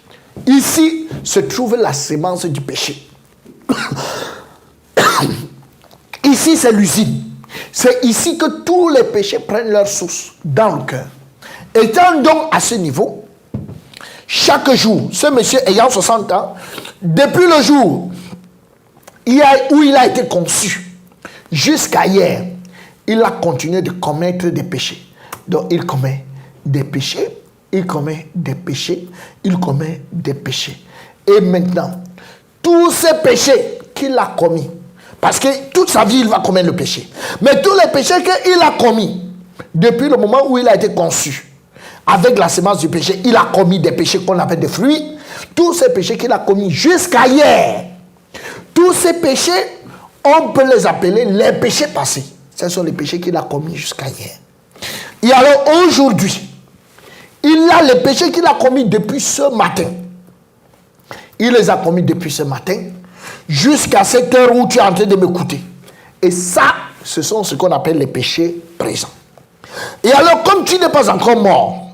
ici se trouve la sémence du péché. Ici, c'est l'usine. C'est ici que tous les péchés prennent leur source, dans le cœur. Étant donc à ce niveau, chaque jour, ce monsieur ayant 60 ans, depuis le jour où il a été conçu, jusqu'à hier, il a continué de commettre des péchés. Donc, il commet des péchés, il commet des péchés, il commet des péchés. Et maintenant, tous ces péchés qu'il a commis, Parce que toute sa vie, il va commettre le péché. Mais tous les péchés qu'il a commis, depuis le moment où il a été conçu, avec la semence du péché, il a commis des péchés qu'on appelle des fruits. Tous ces péchés qu'il a commis jusqu'à hier, tous ces péchés, on peut les appeler les péchés passés. Ce sont les péchés qu'il a commis jusqu'à hier. Et alors aujourd'hui, il a les péchés qu'il a commis depuis ce matin. Il les a commis depuis ce matin, jusqu'à cette heure où tu es en train de m'écouter. Et ça, ce sont ce qu'on appelle les péchés présents. Et alors, comme tu n'es pas encore mort,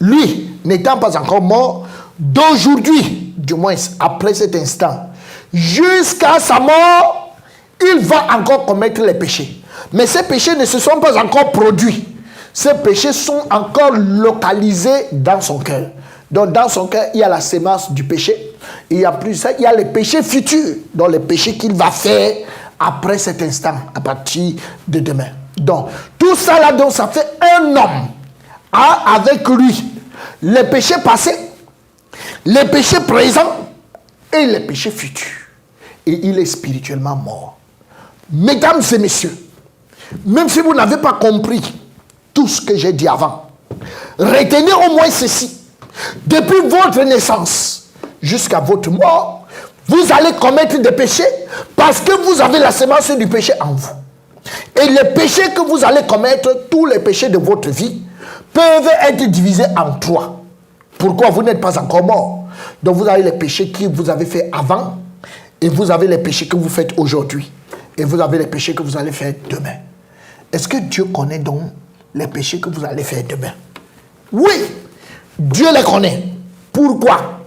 lui n'étant pas encore mort, d'aujourd'hui, du moins après cet instant, jusqu'à sa mort, il va encore commettre les péchés. Mais ces péchés ne se sont pas encore produits. Ces péchés sont encore localisés dans son cœur. Donc dans son cœur, il y a la sémence du péché. Et en plus de ça, il y a les péchés futurs. Donc les péchés qu'il va faire après cet instant, à partir de demain. Donc tout ça là, donc ça fait un homme avec lui. Les péchés passés, les péchés présents et les péchés futurs. Et il est spirituellement mort. Mesdames et messieurs, même si vous n'avez pas compris tout ce que j'ai dit avant, retenez au moins ceci. Depuis votre naissance jusqu'à votre mort, vous allez commettre des péchés parce que vous avez la sémence du péché en vous. Et les péchés que vous allez commettre, tous les péchés de votre vie, peuvent être divisés en trois. Pourquoi? Vous n'êtes pas encore mort. Donc vous avez les péchés que vous avez fait avant, et vous avez les péchés que vous faites aujourd'hui, et vous avez les péchés que vous allez faire demain. Est-ce que Dieu connaît donc les péchés que vous allez faire demain? Oui, Dieu les connaît. Pourquoi?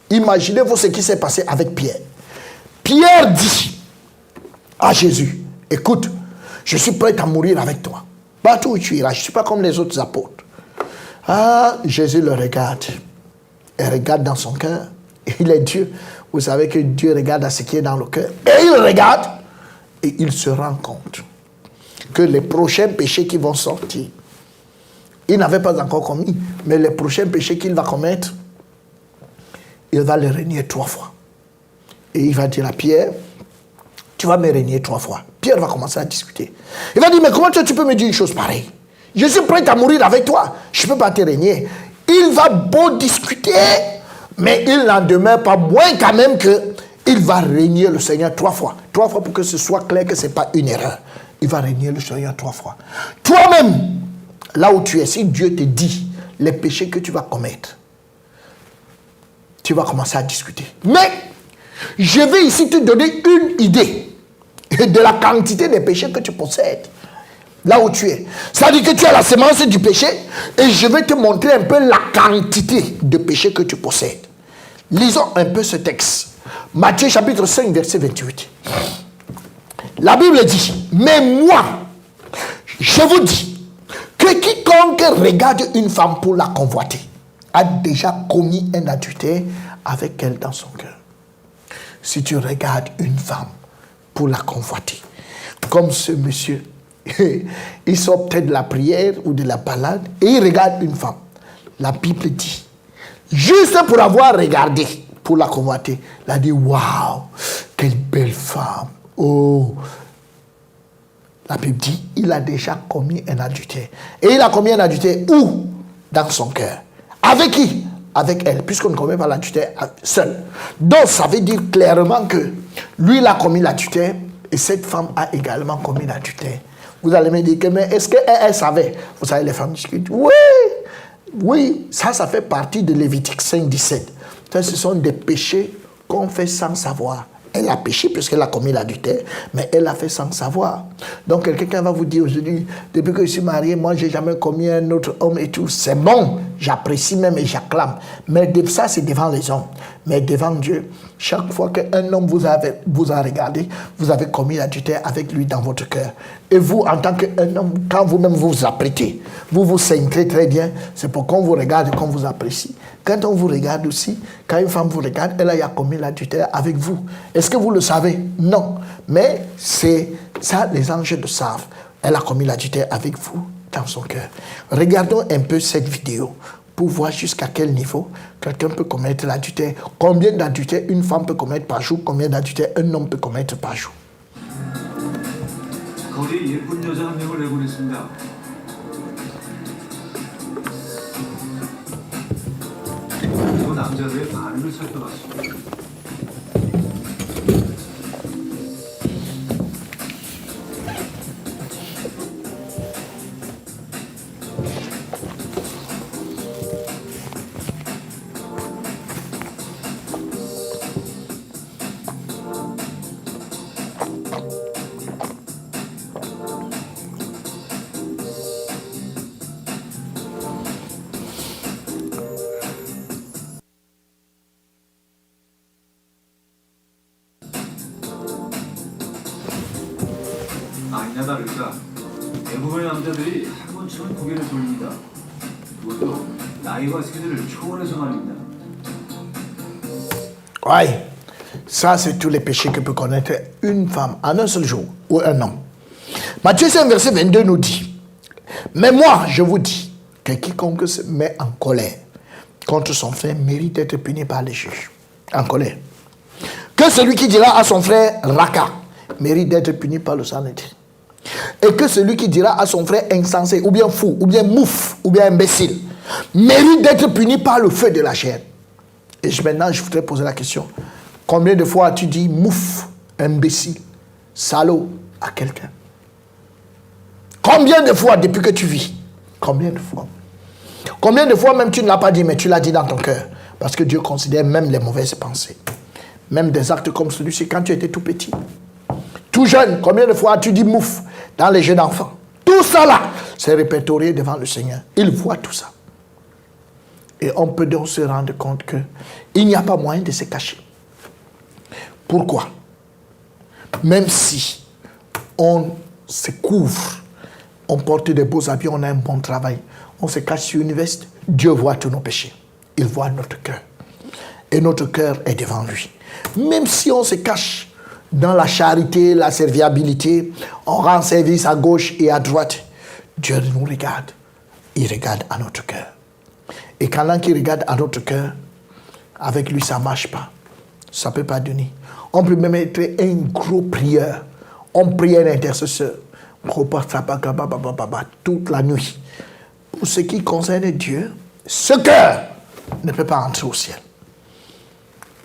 Imaginez-vous ce qui s'est passé avec Pierre. Pierre dit à Jésus, écoute, je suis prêt à mourir avec toi. Partout où tu iras, je ne suis pas comme les autres apôtres. Ah, Jésus le regarde. Il regarde dans son cœur. Il est Dieu. Vous savez que Dieu regarde à ce qui est dans le cœur. Et il regarde. Et il se rend compte que les prochains péchés qui vont sortir, il n'avait pas encore commis, mais les prochains péchés qu'il va commettre, il va les renier 3 fois. Et il va dire à Pierre, tu vas me renier 3 fois. Pierre va commencer à discuter. Il va dire, mais comment tu peux me dire une chose pareille? Je suis prêt à mourir avec toi. Je ne peux pas te renier. Il va beau discuter, mais il n'en demeure pas moins quand même qu'il va renier le Seigneur 3 fois. 3 fois pour que ce soit clair que ce n'est pas une erreur. Il va renier le Seigneur 3 fois. Toi-même, là où tu es, si Dieu te dit les péchés que tu vas commettre, tu vas commencer à discuter. Mais je vais ici te donner une idée de la quantité des péchés que tu possèdes. Là où tu es. Ça veut dire que tu as la sémence du péché et je vais te montrer un peu la quantité de péchés que tu possèdes. Lisons un peu ce texte. Matthieu chapitre 5 verset 28. La Bible dit, mais moi, je vous dis que quiconque regarde une femme pour la convoiter a déjà commis un adultère avec elle dans son cœur. Si tu regardes une femme pour la convoiter, comme ce monsieur, il sort peut-être de la prière ou de la balade et il regarde une femme. La Bible dit, juste pour avoir regardé, pour la convoiter, il a dit, waouh, quelle belle femme. Oh, la Bible dit, il a déjà commis un adultère. Et il a commis un adultère où? Dans son cœur. Avec qui? Avec elle, puisqu'on ne commet pas l'adultère seul. Donc, ça veut dire clairement que lui, il a commis l'adultère et cette femme a également commis l'adultère. Vous allez me dire que, mais est-ce qu'elle savait? Vous savez, les femmes discutent. Oui, oui, ça fait partie de Lévitique 5, 17. Ça, ce sont des péchés qu'on fait sans savoir. Elle a péché puisqu'elle a commis l'adultère, mais elle l'a fait sans savoir. Donc quelqu'un va vous dire aujourd'hui, depuis que je suis marié, moi je n'ai jamais commis un autre homme et tout. C'est bon, j'apprécie même et j'acclame. Mais ça c'est devant les hommes. Mais devant Dieu, chaque fois qu'un homme vous a regardé, vous avez commis l'adultère avec lui dans votre cœur. Et vous, en tant qu'un homme, quand vous-même vous apprêtez, vous vous centrez très bien, c'est pour qu'on vous regarde et qu'on vous apprécie. Quand on vous regarde aussi, quand une femme vous regarde, elle a commis l'adultère avec vous. Est-ce que vous le savez? Non. Mais c'est ça, les anges le savent. Elle a commis l'adultère avec vous dans son cœur. Regardons un peu cette vidéo pour voir jusqu'à quel niveau quelqu'un peut commettre l'adultère. Combien d'adultères une femme peut commettre par jour? Combien d'adultères un homme peut commettre par jour? 거리에 예쁜 여자 한 명을 내보냈습니다. 그 남자들의 반응을 살펴봤습니다. 아니나 다를까 대부분의 남자들이 한 번쯤은 고개를 돌립니다. 그것도 나이와 세대를 초월해서 말입니다. Ouais, ça c'est tous les péchés que peut connaître une femme en un seul jour ou un homme. Matthieu 5 verset 22 nous dit, mais moi je vous dis que quiconque se met en colère contre son frère mérite d'être puni par les juges. En colère. Que celui qui dira à son frère Raka mérite d'être puni par le Sanhédrin. Et que celui qui dira à son frère insensé, ou bien fou, ou bien mouf, ou bien imbécile, mérite d'être puni par le feu de la chair. Et maintenant, je voudrais poser la question. Combien de fois as-tu dit mouf, imbécile, salaud à quelqu'un? Combien de fois depuis que tu vis? Combien de fois? Combien de fois même tu ne l'as pas dit, mais tu l'as dit dans ton cœur? Parce que Dieu considère même les mauvaises pensées. Même des actes comme celui-ci quand tu étais tout petit. Tout jeune, combien de fois as-tu dit mouf dans les jeux d'enfants? Tout ça là, c'est répertorié devant le Seigneur. Il voit tout ça. Et on peut donc se rendre compte qu'il n'y a pas moyen de se cacher. Pourquoi? Même si on se couvre, on porte des beaux habits, on a un bon travail, on se cache sur une veste, Dieu voit tous nos péchés. Il voit notre cœur. Et notre cœur est devant lui. Même si on se cache dans la charité, la serviabilité, on rend service à gauche et à droite, Dieu nous regarde. Il regarde à notre cœur. Et quand il regarde à notre cœur, avec lui, ça ne marche pas. Ça ne peut pas donner. On peut même être un gros prieur. On prie un intercesseur. Toute la nuit. Pour ce qui concerne Dieu, ce cœur ne peut pas entrer au ciel.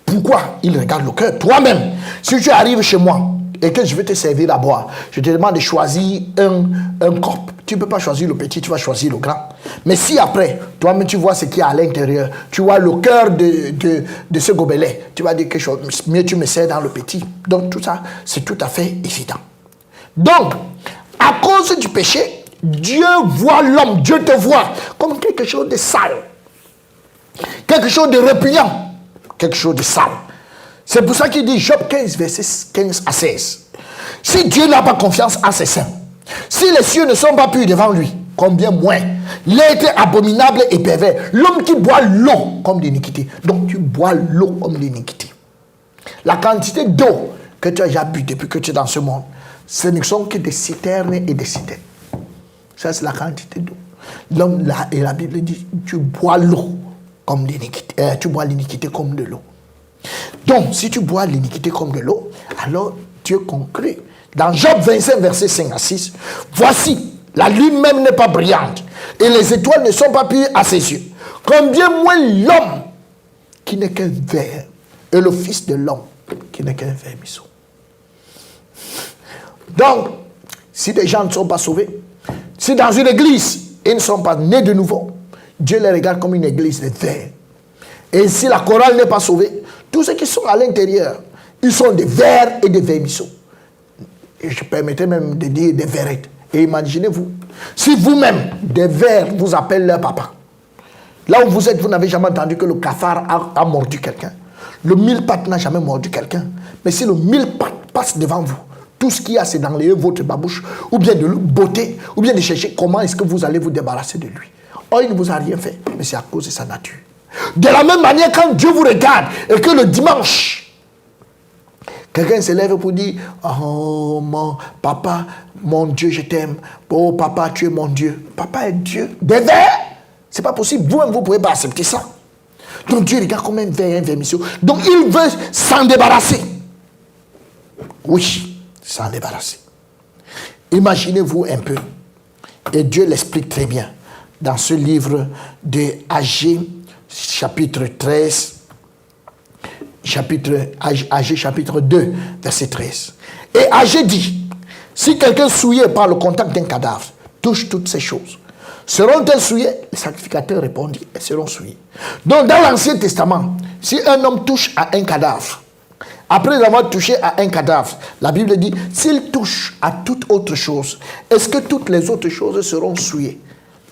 Pourquoi? Il regarde le cœur. Toi-même, si tu arrives chez moi et que je vais te servir à boire, je te demande de choisir un cop. Tu ne peux pas choisir le petit, tu vas choisir le grand. Mais si après, toi-même tu vois ce qu'il y a à l'intérieur, tu vois le cœur de ce gobelet, tu vas dire quelque chose, mieux tu me sers dans le petit. Donc tout ça, c'est tout à fait évident. Donc, à cause du péché, Dieu voit l'homme, Dieu te voit comme quelque chose de sale, quelque chose de répugnant. Quelque chose de sale. C'est pour ça qu'il dit Job 15, verset 15 à 16. Si Dieu n'a pas confiance en ses saints, si les cieux ne sont pas purs devant lui, combien moins l'être abominable et pervers, l'homme qui boit l'eau comme l'iniquité. Donc tu bois l'eau comme l'iniquité. La quantité d'eau que tu as déjà bu depuis que tu es dans ce monde, ce ne sont que des citernes et des citernes. Ça c'est la quantité d'eau. L'homme là, et la Bible dit tu bois l'eau. Comme l'iniquité, tu bois l'iniquité comme de l'eau. Donc, si tu bois l'iniquité comme de l'eau, alors Dieu conclut. Dans Job 25, verset 5 à 6, voici, la lune même n'est pas brillante, et les étoiles ne sont pas pures à ses yeux. Combien moins l'homme qui n'est qu'un ver, et le fils de l'homme qui n'est qu'un vermisseau. Donc, si des gens ne sont pas sauvés, si dans une église, ils ne sont pas nés de nouveau, Dieu les regarde comme une église de vers. Et si la chorale n'est pas sauvée, tous ceux qui sont à l'intérieur, ils sont des vers et des vermisseaux. Et je permettais même de dire des verrettes. Et imaginez-vous, si vous-même, des vers vous appellent leur papa. Là où vous êtes, vous n'avez jamais entendu que le cafard a mordu quelqu'un. Le mille-pattes n'a jamais mordu quelqu'un. Mais si le mille-pattes passe devant vous, tout ce qu'il y a, c'est dans les yeux votre babouche, ou bien de le botter, ou bien de chercher comment est-ce que vous allez vous débarrasser de lui. Oh, il ne vous a rien fait, mais c'est à cause de sa nature. De la même manière, quand Dieu vous regarde et que le dimanche, quelqu'un se lève pour dire oh mon papa, mon Dieu, je t'aime. Oh papa, tu es mon Dieu. Papa est Dieu. Des vers, c'est pas possible. Vous-même, vous ne pouvez pas accepter ça. Donc Dieu regarde comme un ver, un vermisseau. Donc il veut s'en débarrasser. Oui, s'en débarrasser. Imaginez-vous un peu. Et Dieu l'explique très bien dans ce livre de Agé, chapitre 13, Agé chapitre 2, verset 13. Et Agé dit, si quelqu'un souillé par le contact d'un cadavre touche toutes ces choses, seront-elles souillées? Le sacrificateur répondit, elles seront souillées. Donc dans l'Ancien Testament, si un homme touche à un cadavre, après avoir touché à un cadavre, la Bible dit, s'il touche à toute autre chose, est-ce que toutes les autres choses seront souillées?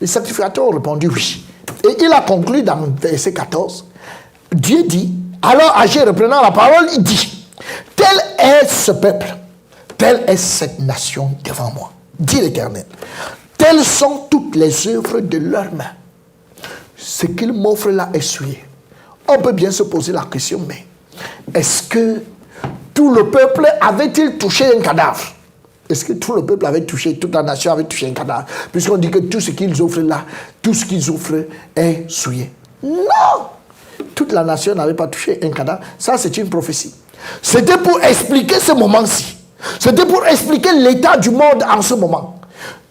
Le sacrificateur a répondu oui. Et il a conclu dans verset 14, Dieu dit, alors Agé reprenant la parole, il dit, tel est ce peuple, telle est cette nation devant moi, dit l'Éternel. Telles sont toutes les œuvres de leurs mains. Ce qu'il m'offre là est souillé. On peut bien se poser la question, mais est-ce que tout le peuple avait-il touché un cadavre? Est-ce que tout le peuple avait touché, toute la nation avait touché un cadavre? Puisqu'on dit que tout ce qu'ils offrent là, tout ce qu'ils offrent est souillé. Non! Toute la nation n'avait pas touché un cadavre. Ça, c'est une prophétie. C'était pour expliquer ce moment-ci. C'était pour expliquer l'état du monde en ce moment.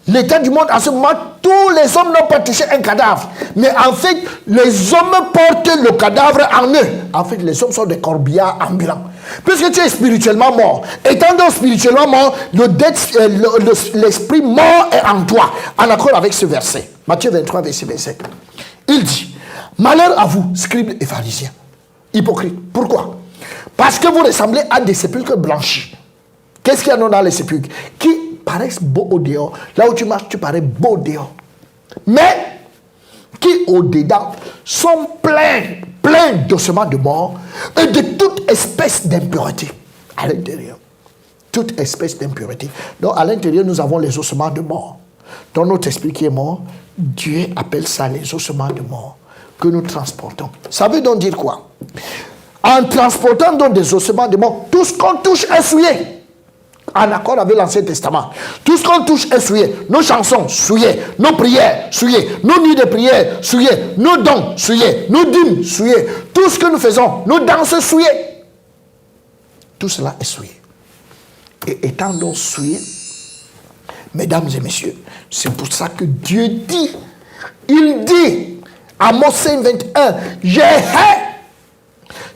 L'état du monde en ce moment, tous les hommes n'ont pas touché un cadavre. Mais en fait, les hommes portent le cadavre en eux. En fait, les hommes sont des corbillards ambulants. Puisque tu es spirituellement mort. Étant donc spirituellement mort, l'esprit mort est en toi. En accord avec ce verset. Matthieu 23, verset 27. Il dit, malheur à vous, scribes et pharisiens, hypocrites. Pourquoi? Parce que vous ressemblez à des sépulcres blanchis. Qu'est-ce qu'il y a dans les sépulcres? Qui paraissent beaux au dehors. Là où tu marches, tu parais beau au dehors. Mais qui au-dedans sont pleins d'ossements de mort et de toute espèce d'impureté à l'intérieur. Toute espèce d'impureté. Donc à l'intérieur, nous avons les ossements de mort. Dans notre esprit qui est mort, Dieu appelle ça les ossements de mort que nous transportons. Ça veut donc dire quoi? En transportant donc des ossements de mort, tout ce qu'on touche est souillé. En accord avec l'Ancien Testament. Tout ce qu'on touche est souillé. Nos chansons, souillées. Nos prières, souillées. Nos nuits de prière, souillées. Nos dons, souillés. Nos dîmes, souillées. Tout ce que nous faisons, nos danses, souillées. Tout cela est souillé. Et étant donc souillé, mesdames et messieurs, c'est pour ça que Dieu dit, il dit, Amos 5, 21, je hais,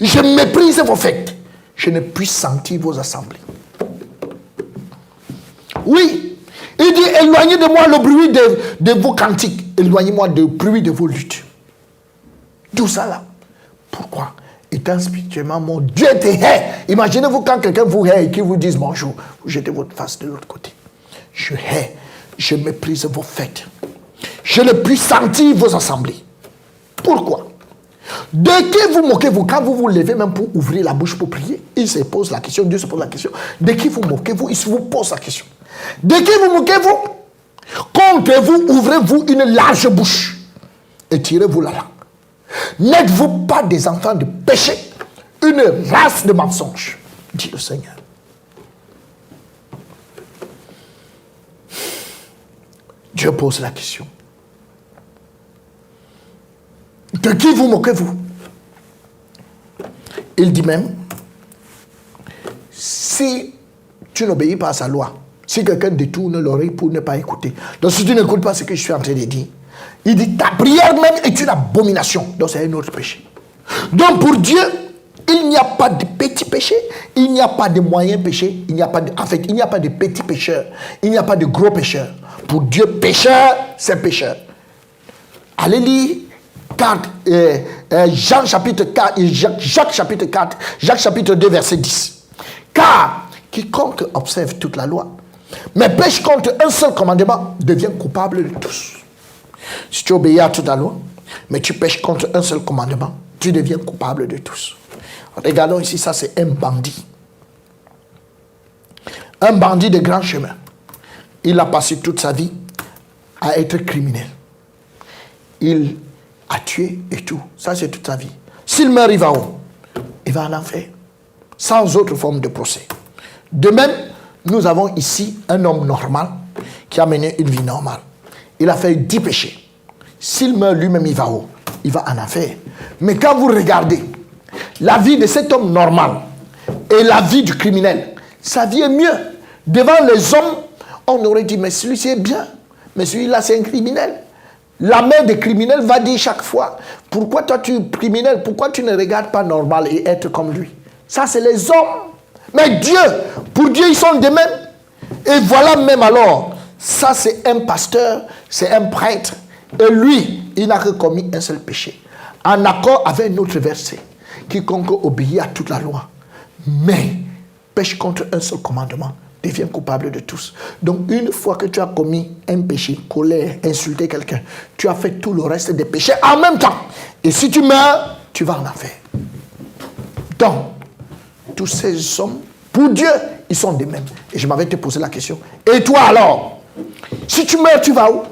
je méprise vos fêtes, je ne puis sentir vos assemblées. Oui, il dit, éloignez de moi le bruit de vos cantiques, éloignez-moi du bruit de vos luttes. Tout ça là. Pourquoi? Étant spirituellement mon Dieu te hait. Imaginez-vous quand quelqu'un vous hait et qu'il vous dise bonjour, vous jetez votre face de l'autre côté. Je hais, je méprise vos fêtes. Je ne puis sentir vos assemblées. Pourquoi? De qui vous moquez-vous? Quand vous vous levez même pour ouvrir la bouche pour prier, il se pose la question, Dieu se pose la question. De qui vous moquez-vous? Il se vous pose la question. De qui vous moquez-vous? Comptez-vous, ouvrez-vous une large bouche et tirez-vous la langue. N'êtes-vous pas des enfants de péché, une race de mensonges, dit le Seigneur. Dieu pose la question. De qui vous moquez-vous? Il dit même, si tu n'obéis pas à sa loi, si quelqu'un détourne l'oreille pour ne pas écouter, donc si tu n'écoutes pas ce que je suis en train de dire, il dit ta prière même est une abomination, donc c'est un autre péché. Donc pour Dieu, il n'y a pas de petit péché, il n'y a pas de moyen péché, il n'y a pas de, en fait, il n'y a pas de petit pécheur, il n'y a pas de gros pécheur. Pour Dieu, pécheur, c'est pécheur. Allez lire Jacques chapitre 4, Jacques chapitre 2, verset 10. Car quiconque observe toute la loi, mais pêche contre un seul commandement, devient coupable de tous. Si tu obéis à toute la loi, mais tu pêches contre un seul commandement, tu deviens coupable de tous. Regardons ici, ça c'est un bandit. Un bandit de grand chemin. Il a passé toute sa vie à être criminel. Il a tué et tout. Ça c'est toute sa vie. S'il meurt, il va où? Il va en enfer. Sans autre forme de procès. De même, nous avons ici un homme normal qui a mené une vie normale. Il a fait 10 péchés. S'il meurt lui-même, il va où? Il va en enfer. Mais quand vous regardez la vie de cet homme normal et la vie du criminel, sa vie est mieux. Devant les hommes, on aurait dit, mais celui-ci est bien, mais celui-là c'est un criminel. La mère des criminels va dire chaque fois, pourquoi toi tu es criminel, pourquoi tu ne regardes pas normal et être comme lui? Ça c'est les hommes. Mais Dieu, pour Dieu ils sont des mêmes. Et voilà même alors, ça c'est un pasteur, c'est un prêtre. Et lui, il n'a que commis un seul péché. En accord avec un autre verset. Quiconque obéit à toute la loi, mais pêche contre un seul commandement, devient coupable de tous. Donc une fois que tu as commis un péché, colère, insulter quelqu'un, tu as fait tout le reste des péchés en même temps. Et si tu meurs, tu vas en enfer. Donc, tous ces hommes, pour Dieu, ils sont des mêmes. Et je m'avais te posé la question. Et toi alors, si tu meurs, tu vas où?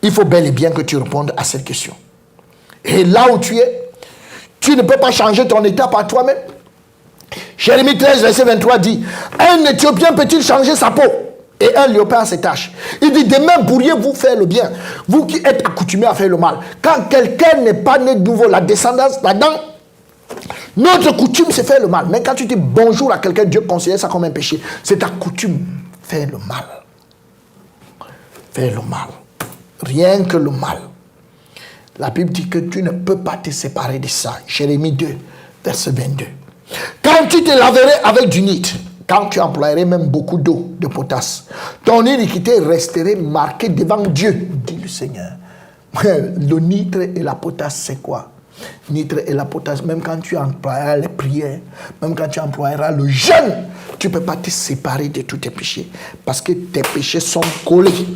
Il faut bel et bien que tu répondes à cette question. Et là où tu es, tu ne peux pas changer ton état par toi-même. Jérémie 13, verset 23 dit, un Éthiopien peut-il changer sa peau et un léopard ses taches? Il dit, de même pourriez-vous faire le bien, vous qui êtes accoutumés à faire le mal. Quand quelqu'un n'est pas né de nouveau, la descendance là-dedans, notre coutume c'est faire le mal. Mais quand tu dis bonjour à quelqu'un, Dieu considère ça comme un péché. C'est ta coutume, faire le mal. Faire le mal. Rien que le mal. La Bible dit que tu ne peux pas te séparer de ça. Jérémie 2, verset 22. Quand tu te laverais avec du nitre, quand tu emploierais même beaucoup d'eau, de potasse, ton iniquité resterait marquée devant Dieu, dit le Seigneur. Le nitre et la potasse, c'est quoi? Nitre et la potasse, même quand tu emploieras les prières, même quand tu emploieras le jeûne, tu ne peux pas te séparer de tous tes péchés. Parce que tes péchés sont collés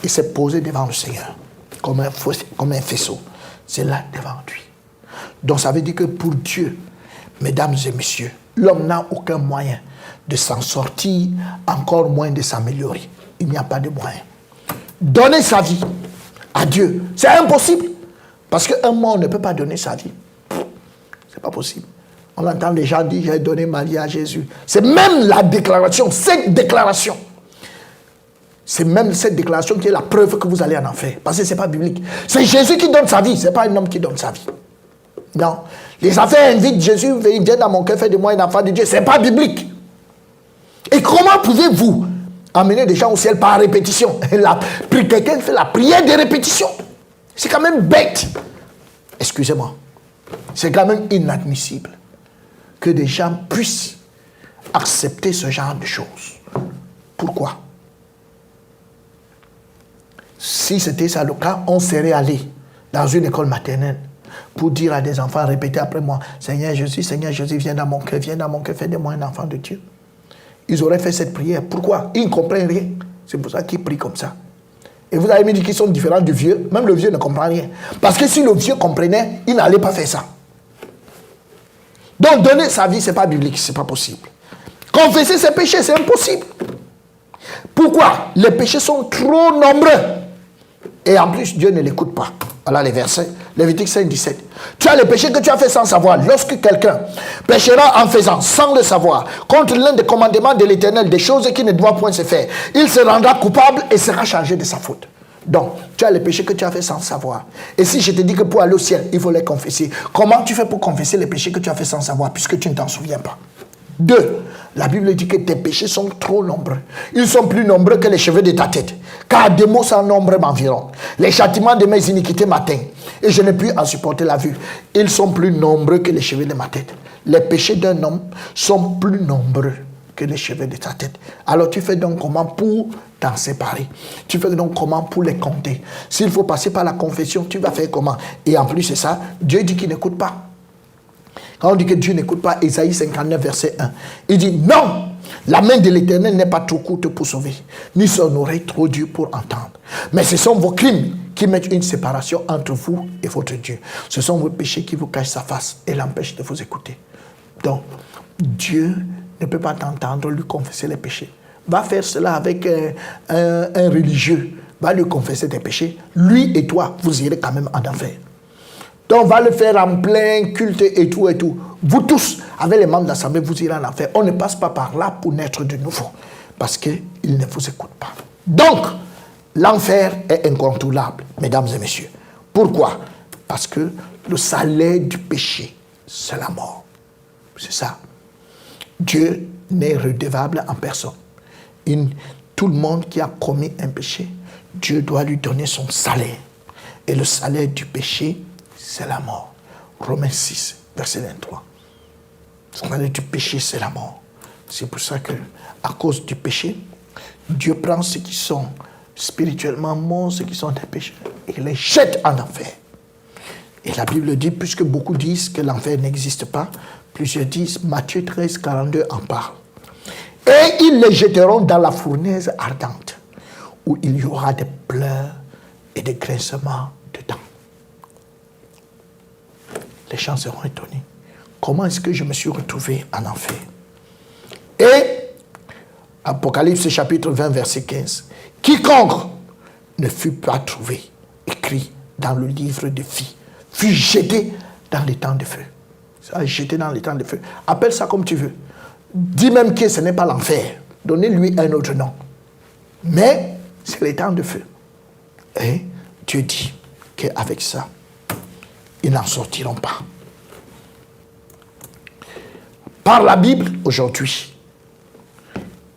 et c'est posé devant le Seigneur. Comme un faisceau. C'est là devant lui. Donc ça veut dire que pour Dieu, mesdames et messieurs, l'homme n'a aucun moyen de s'en sortir, encore moins de s'améliorer. Il n'y a pas de moyen. Donner sa vie à Dieu, c'est impossible. Parce qu'un mort ne peut pas donner sa vie. C'est pas possible. On entend les gens dire, j'ai donné ma vie à Jésus. C'est même la déclaration, cette déclaration. C'est même cette déclaration qui est la preuve que vous allez en enfer. Parce que ce n'est pas biblique. C'est Jésus qui donne sa vie. Ce n'est pas un homme qui donne sa vie. Non. Les affaires invitent Jésus, viens dans mon cœur, fais de moi un enfant de Dieu. Ce n'est pas biblique. Et comment pouvez-vous amener des gens au ciel par répétition? Quelqu'un fait la prière de répétition. C'est quand même bête. Excusez-moi. C'est quand même inadmissible que des gens puissent accepter ce genre de choses. Pourquoi? Si c'était ça le cas, on serait allé dans une école maternelle pour dire à des enfants, répétez après moi, Seigneur Jésus, viens dans mon cœur, fais de moi un enfant de Dieu. Ils auraient fait cette prière. Pourquoi? Ils ne comprennent rien. C'est pour ça qu'ils prient comme ça. Et vous allez me dire qu'ils sont différents du vieux. Même le vieux ne comprend rien. Parce que si le vieux comprenait, il n'allait pas faire ça. Donc donner sa vie, ce n'est pas biblique, ce n'est pas possible. Confesser ses péchés, c'est impossible. Pourquoi? Les péchés sont trop nombreux. Et en plus, Dieu ne l'écoute pas. Voilà les versets. Lévitique 5, 17. Tu as les péchés que tu as fait sans savoir. Lorsque quelqu'un péchera en faisant, sans le savoir, contre l'un des commandements de l'Éternel, des choses qui ne doivent point se faire, il se rendra coupable et sera chargé de sa faute. Donc, tu as les péchés que tu as fait sans savoir. Et si je te dis que pour aller au ciel, il faut les confesser, comment tu fais pour confesser les péchés que tu as fait sans savoir, puisque tu ne t'en souviens pas? 2. La Bible dit que tes péchés sont trop nombreux. Ils sont plus nombreux que les cheveux de ta tête. Car des mots sans nombre m'environ. Les châtiments de mes iniquités m'atteignent. Et je n'ai plus à supporter la vue. Ils sont plus nombreux que les cheveux de ma tête. Les péchés d'un homme sont plus nombreux que les cheveux de ta tête. Alors tu fais donc comment pour t'en séparer? Tu fais donc comment pour les compter? S'il faut passer par la confession, tu vas faire comment? Et en plus c'est ça, Dieu dit qu'il n'écoute pas. Quand on dit que Dieu n'écoute pas, Ésaïe 59, verset 1, il dit non, la main de l'Éternel n'est pas trop courte pour sauver, ni son oreille trop dure pour entendre. Mais ce sont vos crimes qui mettent une séparation entre vous et votre Dieu. Ce sont vos péchés qui vous cachent sa face et l'empêchent de vous écouter. Donc, Dieu ne peut pas t'entendre lui confesser les péchés. Va faire cela avec un religieux, va lui confesser tes péchés. Lui et toi, vous irez quand même en enfer. Donc, on va le faire en plein culte et tout et tout. Vous tous, avec les membres de l'Assemblée, vous irez en enfer. On ne passe pas par là pour naître de nouveau. Parce qu'il ne vous écoute pas. Donc, l'enfer est incontournable, mesdames et messieurs. Pourquoi? Parce que le salaire du péché, c'est la mort. C'est ça. Dieu n'est redevable en personne. Tout le monde qui a commis un péché, Dieu doit lui donner son salaire. Et le salaire du péché, c'est la mort. Romains 6, verset 23. Le salaire du péché, c'est la mort. C'est pour ça que, à cause du péché, Dieu prend ceux qui sont spirituellement morts, ceux qui sont des pécheurs, et les jette en enfer. Et la Bible dit, puisque beaucoup disent que l'enfer n'existe pas, plusieurs disent, Matthieu 13, 42 en parle. Et ils les jetteront dans la fournaise ardente, où il y aura des pleurs et des grincements de dents. Les gens seront étonnés. Comment est-ce que je me suis retrouvé en enfer? Et, Apocalypse chapitre 20, verset 15, quiconque ne fut pas trouvé, écrit dans le livre de vie, fut jeté dans les temps de feu. Ça, jeté dans les temps de feu. Appelle ça comme tu veux. Dis même que ce n'est pas l'enfer. Donnez-lui un autre nom. Mais c'est les temps de feu. Et Dieu dit qu'avec ça, ils n'en sortiront pas. Par la Bible, aujourd'hui,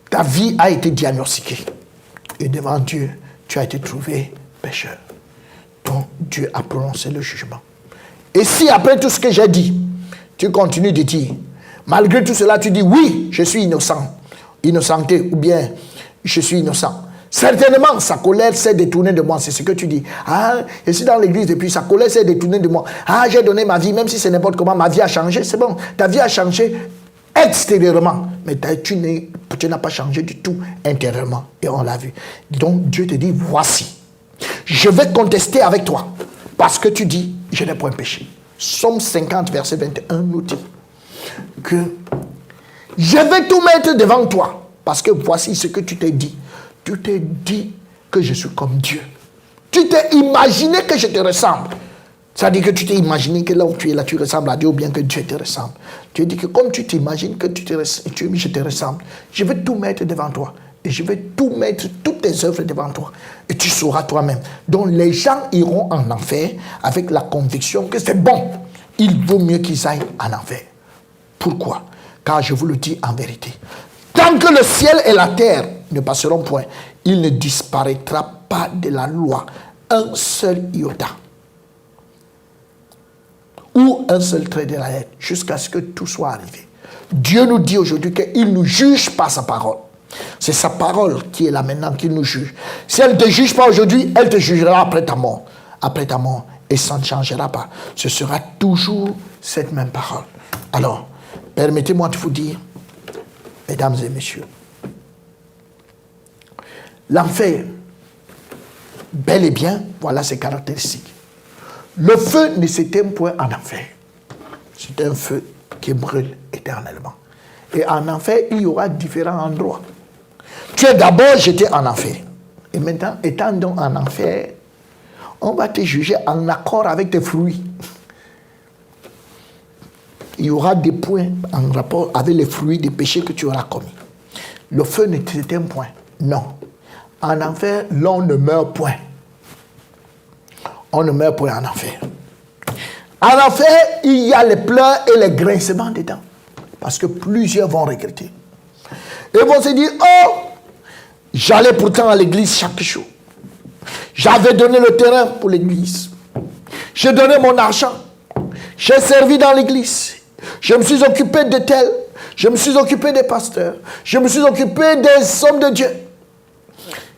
ta vie a été diagnostiquée. Et devant Dieu, tu as été trouvé pécheur. Donc, Dieu a prononcé le jugement. Et si après tout ce que j'ai dit, tu continues de dire, malgré tout cela, tu dis, oui, je suis innocent, innocenté, ou bien, je suis innocent. Certainement, sa colère s'est détournée de moi. C'est ce que tu dis. Ah, je suis dans l'église depuis, sa colère s'est détournée de moi. Ah, j'ai donné ma vie, même si c'est n'importe comment, ma vie a changé. C'est bon, ta vie a changé extérieurement. Mais tu n'as pas changé du tout intérieurement. Et on l'a vu. Donc, Dieu te dit, voici. Je vais contester avec toi. Parce que tu dis, je n'ai point péché. Psaume 50, verset 21 nous dit que je vais tout mettre devant toi. Parce que voici ce que tu t'es dit. Tu t'es dit que je suis comme Dieu. Tu t'es imaginé que je te ressemble. C'est-à-dire que tu t'es imaginé que là où tu es là, tu ressembles à Dieu ou bien que Dieu te ressemble. Tu dis que comme tu t'imagines que je te ressemble, je vais tout mettre devant toi. Et je vais tout mettre, toutes tes œuvres devant toi. Et tu sauras toi-même. Donc les gens iront en enfer avec la conviction que c'est bon. Il vaut mieux qu'ils aillent en enfer. Pourquoi? Car je vous le dis en vérité. Tant que le ciel et la terre ne passeront point, il ne disparaîtra pas de la loi un seul iota. Ou un seul trait de la lettre, jusqu'à ce que tout soit arrivé. Dieu nous dit aujourd'hui qu'il ne nous juge pas sa parole. C'est sa parole qui est là maintenant, qui nous juge. Si elle ne te juge pas aujourd'hui, elle te jugera après ta mort. Après ta mort. Et ça ne changera pas. Ce sera toujours cette même parole. Alors, permettez-moi de vous dire, mesdames et messieurs, l'enfer, bel et bien, voilà ses caractéristiques. Le feu ne s'éteint point en enfer. C'est un feu qui brûle éternellement. Et en enfer, il y aura différents endroits. Tu es d'abord jeté en enfer. Et maintenant, étant donc en enfer, on va te juger en accord avec tes fruits. Il y aura des points en rapport avec les fruits des péchés que tu auras commis. Le feu ne s'éteint point. Non. En enfer, l'on ne meurt point. On ne meurt point en enfer. En enfer, il y a les pleurs et les grincements des dents. Parce que plusieurs vont regretter. Et vont se dire, oh, j'allais pourtant à l'église chaque jour. J'avais donné le terrain pour l'église. J'ai donné mon argent. J'ai servi dans l'église. Je me suis occupé de tel. Je me suis occupé des pasteurs. Je me suis occupé des hommes de Dieu.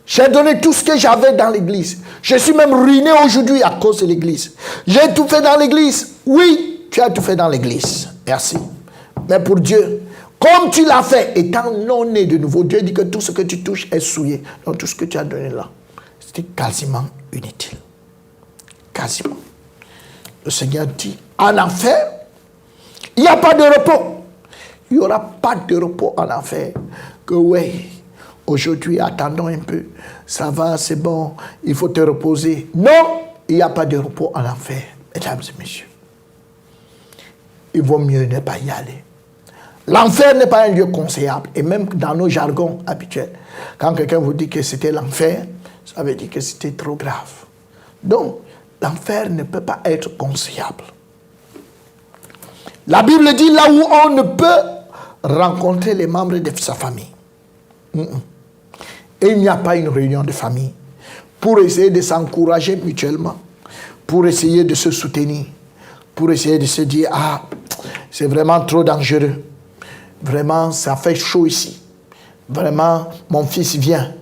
J'ai donné tout ce que j'avais dans l'église. Je suis même ruiné aujourd'hui à cause de l'église. J'ai tout fait dans l'église. Oui, tu as tout fait dans l'église. Merci. Mais pour Dieu, comme tu l'as fait, étant non né de nouveau, Dieu dit que tout ce que tu touches est souillé. Donc tout ce que tu as donné là, c'était quasiment inutile. Quasiment. Le Seigneur dit, en enfer, il n'y a pas de repos. Il n'y aura pas de repos en enfer. Que oui, aujourd'hui, attendons un peu. Ça va, c'est bon, il faut te reposer. Non, il n'y a pas de repos en enfer, mesdames et messieurs. Il vaut mieux ne pas y aller. L'enfer n'est pas un lieu conseillable. Et même dans nos jargons habituels, quand quelqu'un vous dit que c'était l'enfer, ça veut dire que c'était trop grave. Donc, l'enfer ne peut pas être conseillable. La Bible dit là où on ne peut rencontrer les membres de sa famille. et il n'y a pas une réunion de famille pour essayer de s'encourager mutuellement, pour essayer de se soutenir, pour essayer de se dire, ah, c'est vraiment trop dangereux. Vraiment, ça fait chaud ici. Vraiment, mon fils vient.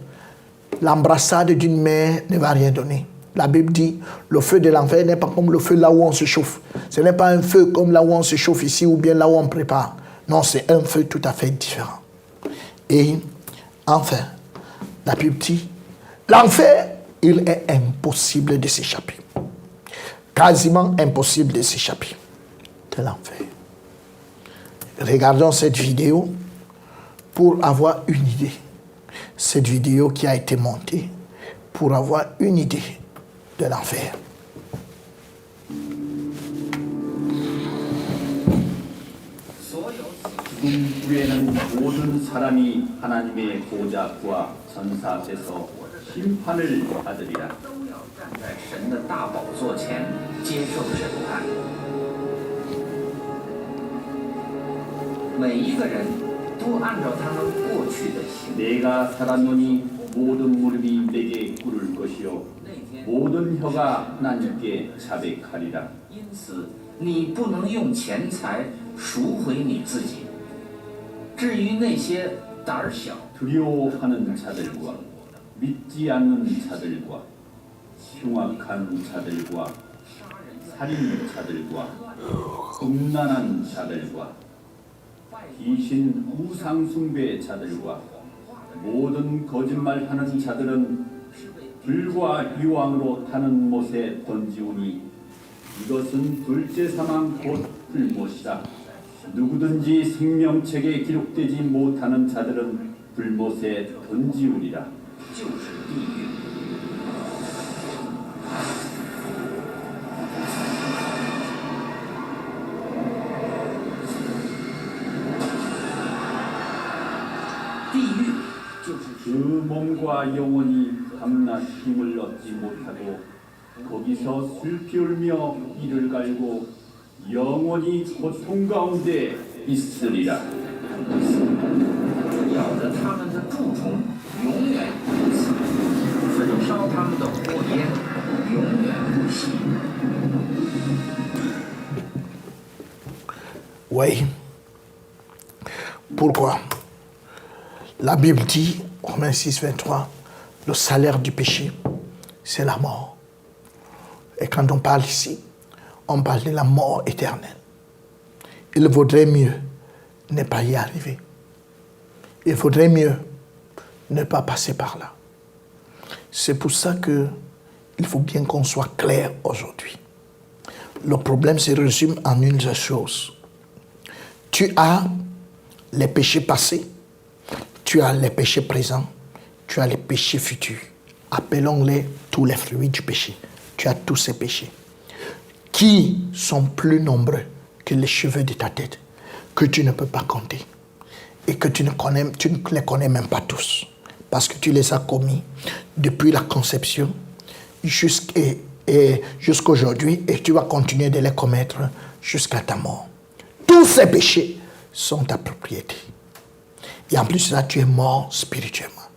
L'embrassade d'une mère ne va rien donner. La Bible dit, le feu de l'enfer n'est pas comme le feu là où on se chauffe. Ce n'est pas un feu comme là où on se chauffe ici ou bien là où on prépare. Non, c'est un feu tout à fait différent. Et enfin, la Bible dit, l'enfer, il est impossible de s'échapper. Quasiment impossible de s'échapper de l'enfer. Regardons cette vidéo pour avoir une idée. Cette vidéo qui a été montée pour avoir une idée de l'enfer. 죽음 후에는 모든 사람이 하나님의 보좌 앞과 전사 앞에서 심판을 받으리라. 在神的大宝座前接受审判。每一个人都按照他们过去的行为。 내가 살았노니 모든 무릎이 내게 꿇을 것이요 모든 혀가 하나님께 자백하리라. 因此，你不能用钱财赎回你自己。至于那些胆儿小、 두려워하는 자들과 믿지 않는 자들과 흉악한 자들과 살인자들과 음란한 자들과 귀신 우상숭배 자들과 모든 거짓말하는 자들은 불과 유황으로 타는 못에 던지우니 이것은 둘째 사망 곧 불못이라. 누구든지 생명책에 기록되지 못하는 자들은 불못에 던지우리라. 就是地狱。地狱就是 그 몸과 영혼이 밤낮 힘을 얻지 못하고 거기서 슬피 울며 이를 갈고 영원히 고통 가운데 있으리라. 咬着他们的蛀虫，永远不死；焚烧他们的火焰，永远不息。 Oui. Pourquoi? La Bible dit, Romains 6, 23, le salaire du péché, c'est la mort. Et quand on parle ici, on parle de la mort éternelle. Il vaudrait mieux ne pas y arriver. Il vaudrait mieux ne pas passer par là. C'est pour ça qu'il faut bien qu'on soit clair aujourd'hui. Le problème se résume en une seule chose. Tu as les péchés passés, tu as les péchés présents, tu as les péchés futurs. Appelons-les tous les fruits du péché. Tu as tous ces péchés qui sont plus nombreux que les cheveux de ta tête, que tu ne peux pas compter et que tu ne les connais même pas tous parce que tu les as commis depuis la conception jusqu'aujourd'hui et tu vas continuer de les commettre jusqu'à ta mort. Tous ces péchés sont ta propriété. Et en plus de ça, tu es mort spirituellement.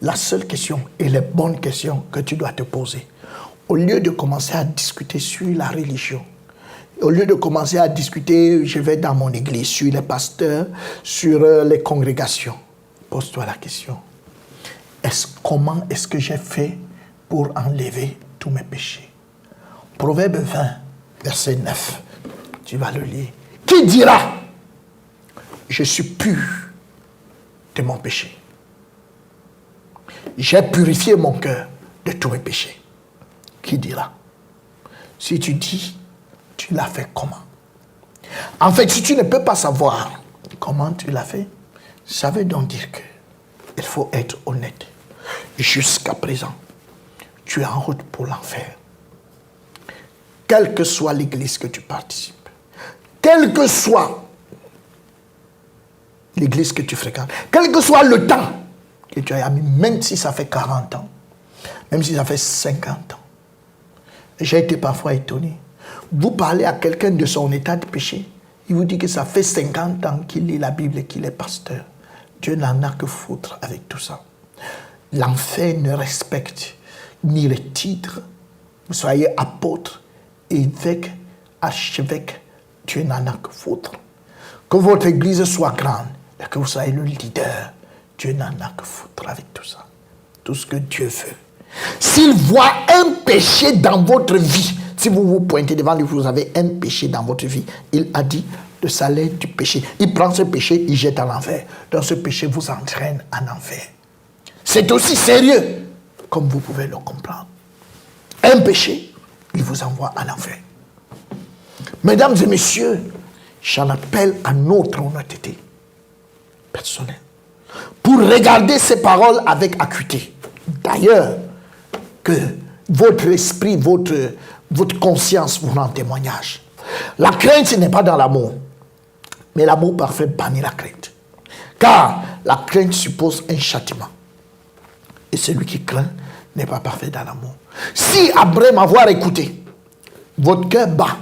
La seule question et les bonnes questions que tu dois te poser, au lieu de commencer à discuter sur la religion, au lieu de commencer à discuter, je vais dans mon église, sur les pasteurs, sur les congrégations, pose-toi la question. Comment est-ce que j'ai fait pour enlever tous mes péchés? Proverbe 20, verset 9, tu vas le lire. Qui dira, je suis pur de mon péché? J'ai purifié mon cœur de tous mes péchés. Qui dira? Si tu dis, tu l'as fait comment? En fait, si tu ne peux pas savoir comment tu l'as fait, ça veut donc dire qu'il faut être honnête. Jusqu'à présent, tu es en route pour l'enfer. Quelle que soit l'église que tu participes, quelle que soit l'église que tu fréquentes, quel que soit le temps que tu as mis, même si ça fait 40 ans, même si ça fait 50 ans. J'ai été parfois étonné. Vous parlez à quelqu'un de son état de péché, il vous dit que ça fait 50 ans qu'il lit la Bible et qu'il est pasteur. Dieu n'en a que foutre avec tout ça. l'enfer ne respecte ni les titres. Vous soyez apôtre, évêque, archevêque, Dieu n'en a que foutre. Que votre église soit grande et que vous soyez le leader, Dieu n'en a que foutre avec tout ça. Tout ce que Dieu veut. S'il voit un péché dans votre vie, si vous vous pointez devant lui, vous avez un péché dans votre vie, il a dit le salaire du péché. Il prend ce péché, il jette en enfer. Donc ce péché vous entraîne en enfer. C'est aussi sérieux, comme vous pouvez le comprendre. Un péché, il vous envoie en enfer. Mesdames et messieurs, j'en appelle à notre honnêteté personnelle pour regarder ces paroles avec acuité. D'ailleurs, que votre esprit, votre conscience vous rend témoignage. La crainte, ce n'est pas dans l'amour, mais l'amour parfait bannit la crainte. Car la crainte suppose un châtiment. Et celui qui craint n'est pas parfait dans l'amour. Si après m'avoir écouté, votre cœur bat,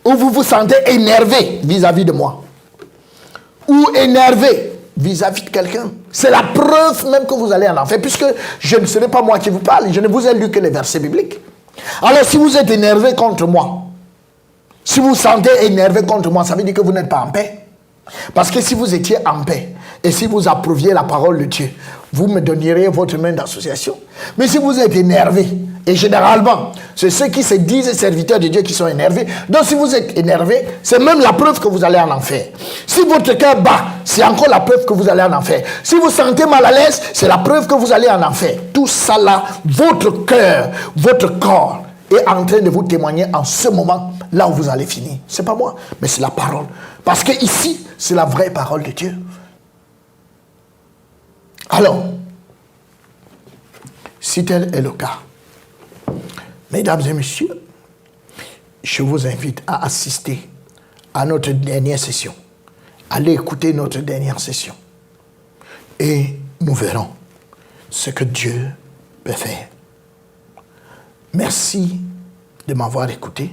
ou vous vous sentez énervé vis-à-vis de moi, ou énervé vis-à-vis de quelqu'un, c'est la preuve même que vous allez en enfer, puisque je ne serai pas moi qui vous parle, je ne vous ai lu que les versets bibliques. Alors si vous êtes énervé contre moi, si vous vous sentez énervé contre moi, ça veut dire que vous n'êtes pas en paix. Parce que si vous étiez en paix, et si vous approuviez la parole de Dieu, vous me donneriez votre main d'association. Mais si vous êtes énervé, et généralement, c'est ceux qui se disent serviteurs de Dieu qui sont énervés. Donc si vous êtes énervé, c'est même la preuve que vous allez en enfer. Si votre cœur bat, c'est encore la preuve que vous allez en enfer. Si vous sentez mal à l'aise, c'est la preuve que vous allez en enfer. Tout ça là, votre cœur, votre corps est en train de vous témoigner en ce moment, là où vous allez finir. C'est pas moi, mais c'est la parole. Parce que ici, c'est la vraie parole de Dieu. Alors, si tel est le cas, mesdames et messieurs, je vous invite à assister à notre dernière session. Allez écouter notre dernière session. Et nous verrons ce que Dieu peut faire. Merci de m'avoir écouté.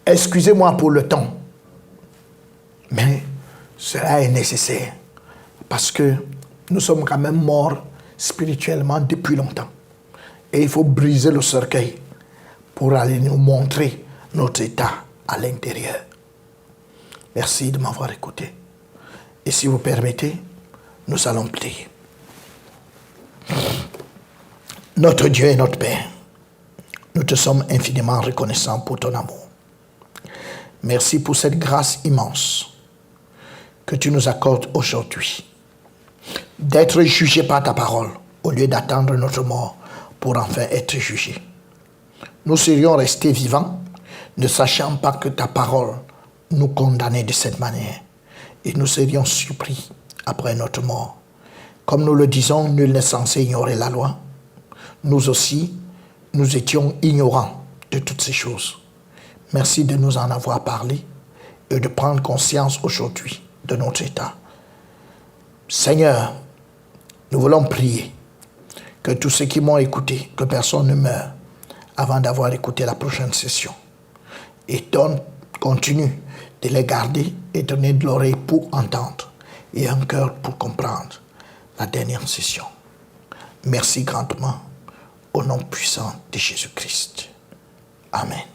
Excusez-moi pour le temps, mais cela est nécessaire parce que nous sommes quand même morts spirituellement depuis longtemps. Et il faut briser le cercueil pour aller nous montrer notre état à l'intérieur. Merci de m'avoir écouté. Et si vous permettez, nous allons prier. Notre Dieu et notre Père, nous te sommes infiniment reconnaissants pour ton amour. Merci pour cette grâce immense que tu nous accordes aujourd'hui, d'être jugés par ta parole au lieu d'attendre notre mort pour enfin être jugés. Nous serions restés vivants, ne sachant pas que ta parole nous condamnait de cette manière, et nous serions surpris après notre mort. Comme nous le disons, nul n'est censé ignorer la loi. Nous aussi, nous étions ignorants de toutes ces choses. Merci de nous en avoir parlé et de prendre conscience aujourd'hui de notre état. Seigneur, nous voulons prier que tous ceux qui m'ont écouté, que personne ne meure avant d'avoir écouté la prochaine session. Et continue de les garder et donner de l'oreille pour entendre et un cœur pour comprendre la dernière session. Merci grandement au nom puissant de Jésus-Christ. Amen.